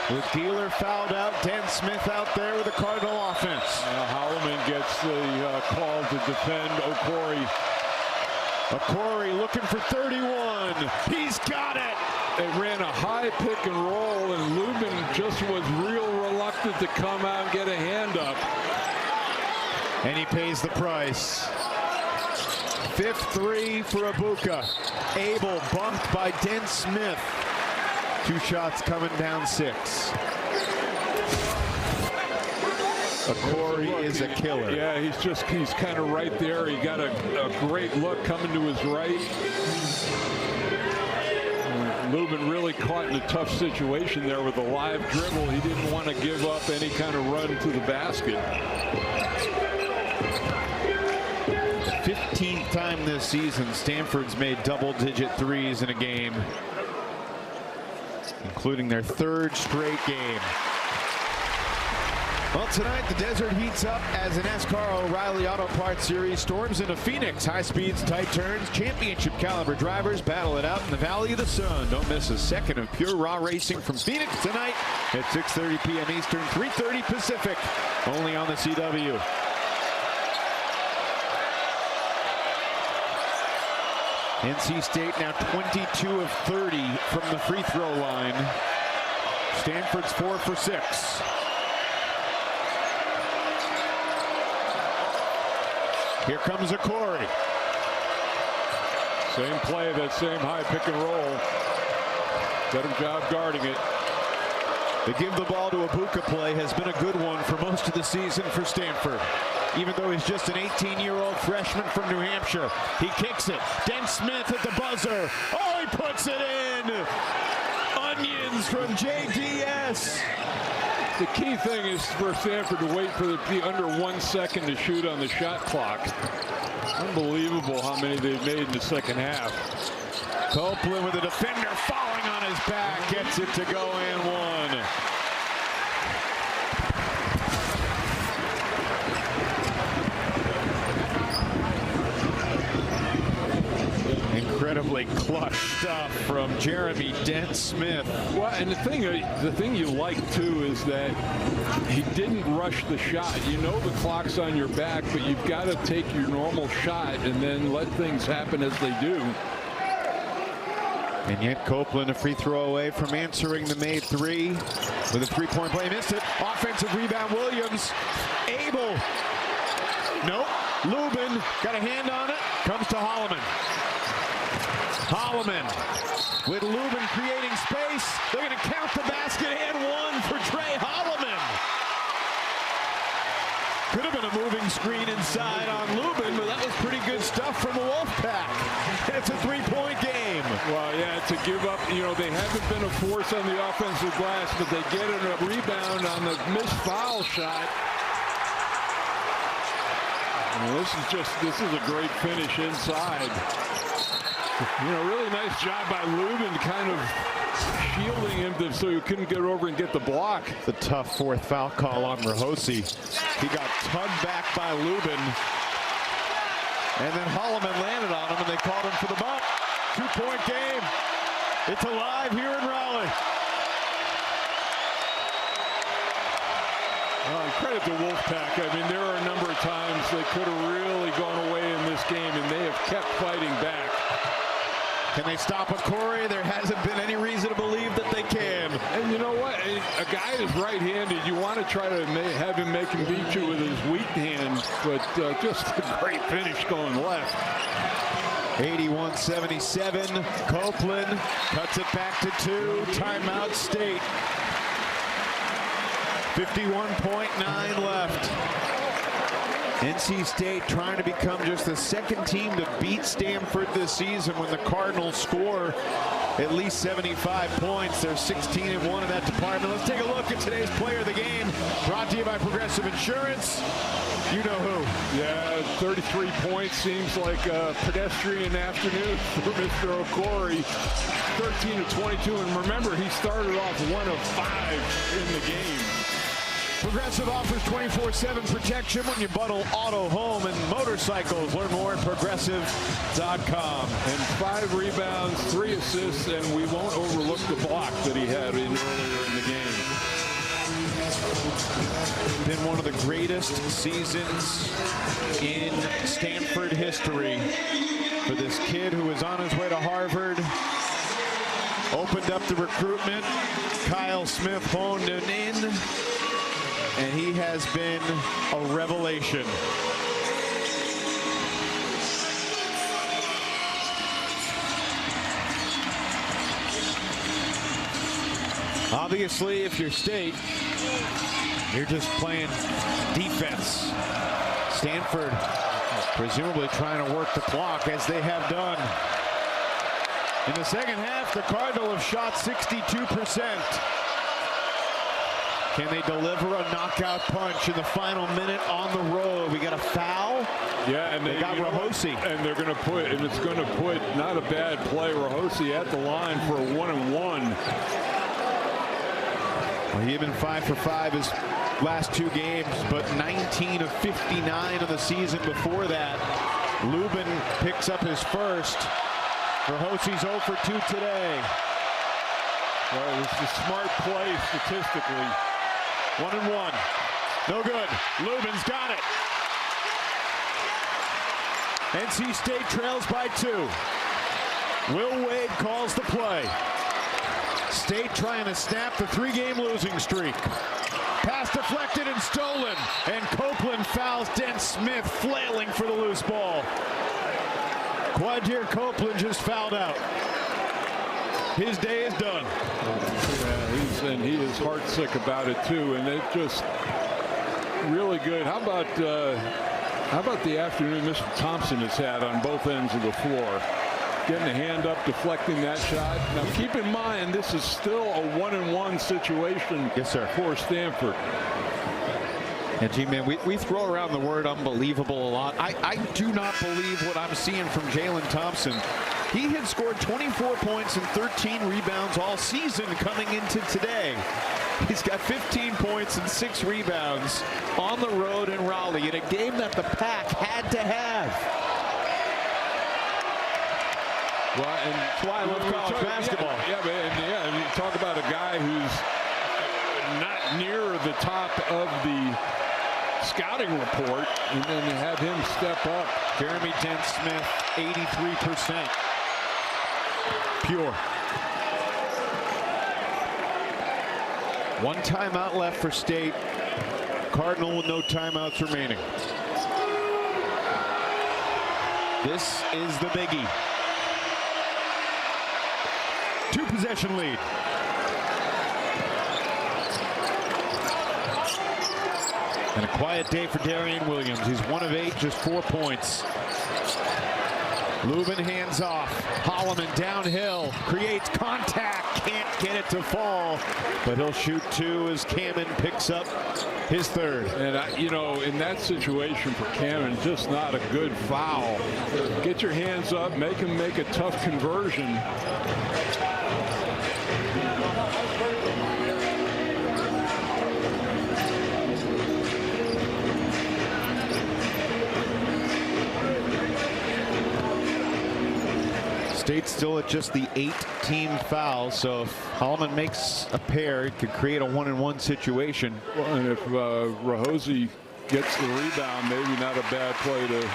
[SPEAKER 1] With Geeler fouled out, Dent Smith out there with the Cardinal offense.
[SPEAKER 2] Holloman gets the call to defend O'Corey.
[SPEAKER 1] O'Corey looking for 31. He's got it.
[SPEAKER 2] They ran a high pick and roll, and Lubin just was real relaxed. reluctant to come out and get a hand up.
[SPEAKER 1] And he pays the price. 5th three for Ibuka. Abel bumped by Dent Smith. 2 shots coming down 6. Corey is a killer.
[SPEAKER 2] Yeah, he's kind of right there. He got a great look coming to his right. Lubin really caught in a tough situation there with a live dribble. He didn't want to give up any kind of run to the basket.
[SPEAKER 1] 15th time this season Stanford's made double-digit threes in a game, including their 3rd straight game. Well, tonight the desert heats up as an NASCAR O'Reilly Auto Parts Series storms into Phoenix. High speeds, tight turns, championship caliber drivers battle it out in the Valley of the Sun. Don't miss a second of pure raw racing from Phoenix tonight at 6:30 p.m. Eastern, 3:30 Pacific, only on the CW. NC State now 22 of 30 from the free throw line. Stanford's 4 for 6. Here comes a Corey.
[SPEAKER 2] Same play, that same high pick and roll. Better job guarding it.
[SPEAKER 1] The give the ball to Ibuka play has been a good one for most of the season for Stanford. Even though he's just an 18-year-old freshman from New Hampshire. He kicks it. Dent Smith at the buzzer. Oh, he puts it in. Onions from JDS.
[SPEAKER 2] The key thing is for Stanford to wait for the under 1 second to shoot on the shot clock. Unbelievable how many they've made in the second half.
[SPEAKER 1] Copeland with a defender falling on his back. Gets it to go and 1. Incredibly clutch stuff from Jeremy Dent Smith.
[SPEAKER 2] Well, and the thing you like too is that he didn't rush the shot. You know the clock's on your back, but you've got to take your normal shot and then let things happen as they do.
[SPEAKER 1] And yet Copeland a free throw away from answering the made 3 with a 3-point play. Missed it. Offensive rebound Williams. Abel. Nope. Lubin got a hand on it. Comes to Holloman. Holloman with Lubin creating space. They're going to count the basket and 1 for Trey Holloman. Could have been a moving screen inside on Lubin, but that was pretty good stuff from the Wolfpack. It's a 3-point game.
[SPEAKER 2] Well, yeah, to give up, you know, they haven't been a force on the offensive glass, but they get a rebound on the missed foul shot. Well, this is a great finish inside. You know, really nice job by Lubin kind of shielding him so he couldn't get over and get the block.
[SPEAKER 1] The tough 4th foul call on Rahosi. He got tugged back by Lubin. And then Holloman landed on him and they called him for the bump. 2-point game. It's alive here in Raleigh.
[SPEAKER 2] Credit to Wolfpack. I mean, there are a number of times they could have really gone away in this game, and they have kept fighting back.
[SPEAKER 1] Can they stop a Corey? There hasn't been any reason to believe that they can.
[SPEAKER 2] And you know what? A guy is right-handed. You want to try to have him make him beat you with his weak hand, but just a great finish going left.
[SPEAKER 1] 81-77. Copeland cuts it back to 2. Timeout State. 51.9 left. NC State trying to become just the 2nd team to beat Stanford this season when the Cardinals score at least 75 points. They're 16-1 in that department. Let's take a look at today's player of the game. Brought to you by Progressive Insurance. You know who.
[SPEAKER 2] Yeah, 33 points seems like a pedestrian afternoon for Mr. O'Corey. 13 of 22, and remember, he started off 1 of 5 in the game.
[SPEAKER 1] Progressive offers 24/7 protection when you bundle auto, home, and motorcycles. Learn more at progressive.com.
[SPEAKER 2] And 5 rebounds, 3 assists, and we won't overlook the block that he had earlier in the game.
[SPEAKER 1] Been one of the greatest seasons in Stanford history for this kid who was on his way to Harvard. Opened up the recruitment. Kyle Smith honed him in. and he has been a revelation. Obviously, if you're State, you're just playing defense. Stanford presumably trying to work the clock, as they have done. In the second half, the Cardinal have shot 62%. Can they deliver a knockout punch in the final minute on the road? We got a foul.
[SPEAKER 2] Yeah, and
[SPEAKER 1] they got Rahosi.
[SPEAKER 2] And they're going to put, and it's going to put, not a bad play, Rahosi at the line for a 1-and-1.
[SPEAKER 1] Well, he had been 5 for 5 his last 2 games, but 19 of 59 of the season before that. Lubin picks up his first. Rahosi's 0 for 2 today.
[SPEAKER 2] Well, it's a smart play statistically.
[SPEAKER 1] 1-and-1. No good. Lubin's got it. NC State trails by 2. Will Wade calls the play. State trying to snap the 3-game losing streak. Pass deflected and stolen, and Copeland fouls Dent Smith, flailing for the loose ball. Quadir Copeland just fouled out. His day is done.
[SPEAKER 2] Yeah, and he is heartsick about it too, and it just really good. How about the afternoon Mr. Thompson has had on both ends of the floor? Getting a hand up, deflecting that shot. Now keep in mind, this is still a 1-and-1 situation.
[SPEAKER 1] Yes, sir.
[SPEAKER 2] For Stanford.
[SPEAKER 1] And G-Man, we throw around the word unbelievable a lot. I do not believe what I'm seeing from Jalen Thompson. He had scored 24 points and 13 rebounds all season coming into today. He's got 15 points and 6 rebounds on the road in Raleigh in a game that the Pack had to have.
[SPEAKER 2] Well, and
[SPEAKER 1] that's why I love college basketball.
[SPEAKER 2] And you talk about a guy who's not near the top of the scouting report, and then to have him step up.
[SPEAKER 1] Jeremy Dent Smith, 83%. Pure. 1 timeout left for State. Cardinal with no timeouts remaining. This is the biggie. 2-possession lead. And a quiet day for Darian Williams. He's 1 of 8, just 4 points. Lubin hands off. Holloman downhill, creates contact, can't get it to fall, but he'll shoot 2 as Kamen picks up his 3rd.
[SPEAKER 2] And you know, in that situation for Kamen, just not a good foul. Get your hands up, make him make a tough conversion.
[SPEAKER 1] State's still at just the 8-team foul, so if Holloman makes a pair, it could create a 1-and-1 situation.
[SPEAKER 2] Well, and if Rahosi gets the rebound, maybe not a bad play to.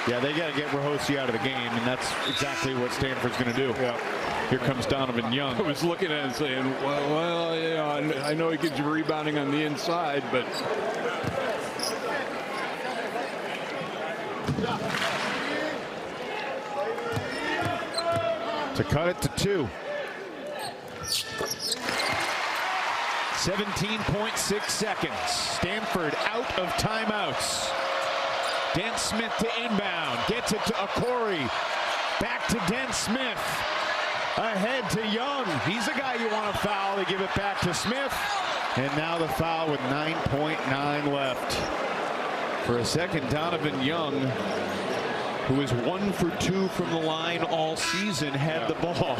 [SPEAKER 1] Yeah, they got to get Rahosi out of the game, and that's exactly what Stanford's going to do.
[SPEAKER 2] Yeah.
[SPEAKER 1] Here comes Donovan Young.
[SPEAKER 2] I was looking at it and saying, well, you know, I know he gets you rebounding on the inside, but.
[SPEAKER 1] To cut it to 2. 17.6 seconds. Stanford out of timeouts. Dent Smith to inbound. Gets it to Okori. Back to Dent Smith. Ahead to Young. He's the guy you want to foul. They give it back to Smith. And now the foul with 9.9 left. For a second, Donovan Young, who is 1 for 2 from the line all season, had the ball.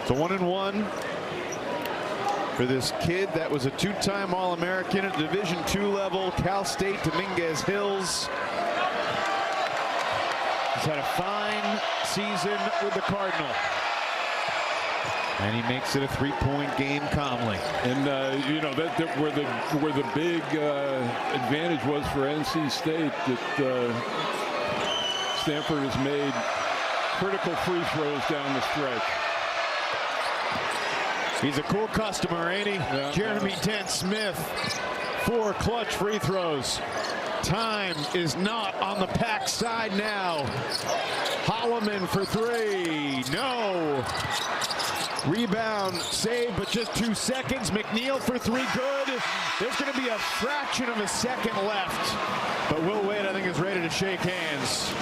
[SPEAKER 1] It's a 1-and-1 for this kid that was a 2-time All-American at Division II level, Cal State Dominguez Hills. He's had a fine season with the Cardinal. And he makes it a 3-point game calmly.
[SPEAKER 2] And you know, where the big advantage was for NC State, that Stanford has made critical free throws down the stretch.
[SPEAKER 1] He's a cool customer, ain't he?
[SPEAKER 2] Yeah.
[SPEAKER 1] Jeremy Dent Smith, 4 clutch free throws. Time is not on the Pack side now. Holloman for 3. No. Rebound, save, but just 2 seconds. McNeil for 3, good. There's going to be a fraction of a second left. But Will Wade, I think, is ready to shake hands.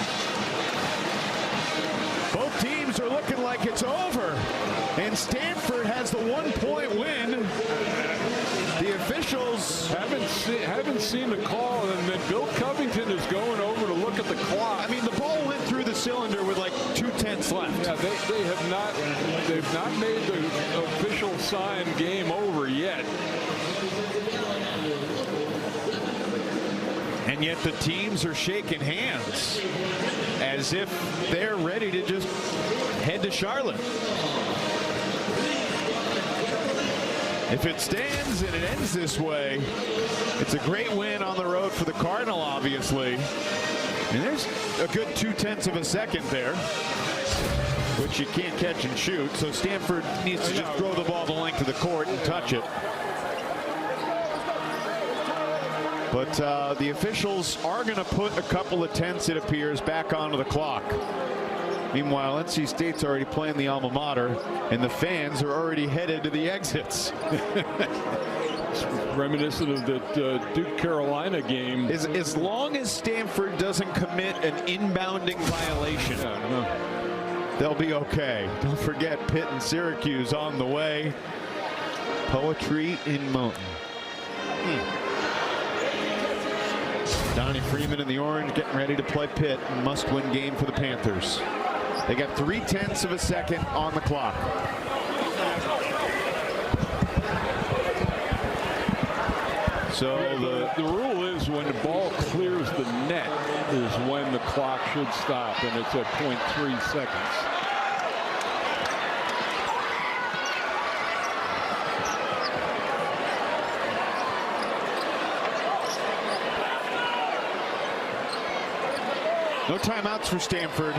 [SPEAKER 1] Both teams are looking like it's over. And Stanford has the 1-point win. The officials
[SPEAKER 2] haven't seen the call, and then Bill Covington is going over to look at the clock.
[SPEAKER 1] I mean, the ball went through the cylinder with like 2/10 left.
[SPEAKER 2] Yeah, they've not made the official sign game over yet.
[SPEAKER 1] And yet the teams are shaking hands as if they're ready to just head to Charlotte. If it stands and it ends this way, it's a great win on the road for the Cardinal, obviously. And there's a good 2/10 of a second there, which you can't catch and shoot. So Stanford needs to just throw the ball the length of the court and touch it. But the officials are going to put a couple of tenths, it appears, back onto the clock. Meanwhile, NC State's already playing the alma mater, and the fans are already headed to the exits.
[SPEAKER 2] It's reminiscent of that Duke-Carolina game.
[SPEAKER 1] As long as Stanford doesn't commit an inbounding violation, they'll be okay. Don't forget Pitt and Syracuse on the way. Poetry in Mountain. Donnie Freeman in the orange getting ready to play Pitt. Must-win game for the Panthers. They got 3/10 of a second on the clock. So
[SPEAKER 2] the rule is when the ball clears the net is when the clock should stop, and it's at 0.3 seconds.
[SPEAKER 1] no timeouts for Stanford.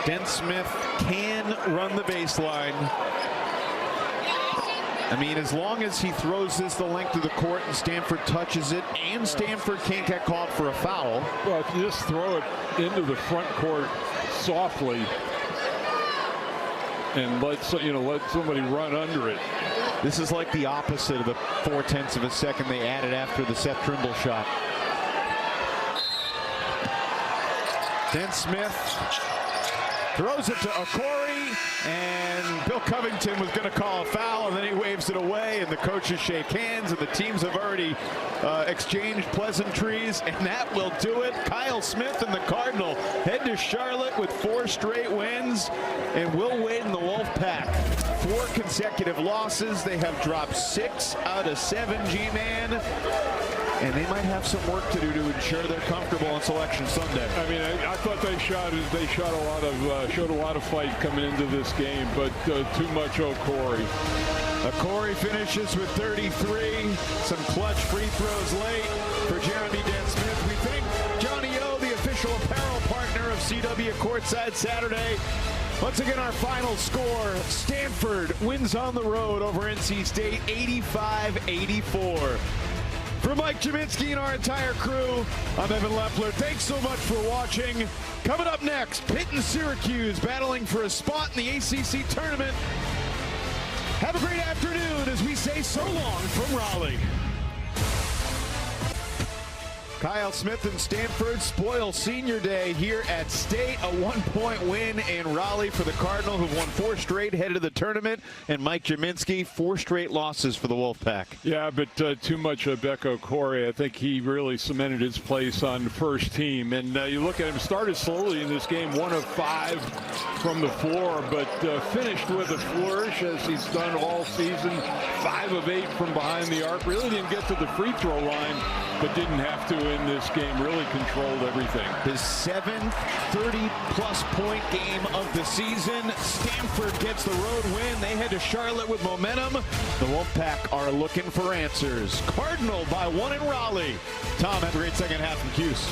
[SPEAKER 1] Dent Smith can run the baseline. I mean, as long as he throws this the length of the court and Stanford touches it, and Stanford can't get called for a foul.
[SPEAKER 2] Well, if you just throw it into the front court softly and let somebody run under it.
[SPEAKER 1] This is like the opposite of the 4/10 of a second they added after the Seth Trimble shot. Dent Smith throws it to Okori, and Bill Covington was going to call a foul, and then he waves it away, and the coaches shake hands, and the teams have already exchanged pleasantries, and that will do it. Kyle Smith and the Cardinal head to Charlotte with 4 straight wins, and Will Wade and the Wolfpack 4 consecutive losses. They have dropped 6 out of 7, G-Man. And they might have some work to do to ensure they're comfortable on Selection Sunday.
[SPEAKER 2] I mean, I thought they showed a lot of fight coming into this game, but too much Okori.
[SPEAKER 1] Okori finishes with 33. Some clutch free throws late for Jeremy Dent Smith. We thank Johnny O, the official apparel partner of CW Courtside Saturday. Once again, our final score: Stanford wins on the road over NC State, 85-84. For Mike Jaminski and our entire crew, I'm Evan Leffler. Thanks so much for watching. Coming up next, Pitt and Syracuse battling for a spot in the ACC tournament. Have a great afternoon as we say so long from Raleigh. Kyle Smith and Stanford spoil senior day here at State. A 1-point win in Raleigh for the Cardinal, who've won 4 straight, headed to the tournament. And Mike Jaminski, 4 straight losses for the Wolfpack.
[SPEAKER 2] Yeah, but too much of Becco Corey. I think he really cemented his place on the first team. And you look at him, started slowly in this game, 1 of 5 from the floor, but finished with a flourish as he's done all season. 5 of 8 from behind the arc. Really didn't get to the free throw line, but didn't have to in this game. Really controlled everything.
[SPEAKER 1] His 7th 30-plus point game of the season. Stanford gets the road win. They head to Charlotte with momentum. The Wolfpack are looking for answers. Cardinal by 1 in Raleigh. Tom, have a great second half from Cuse.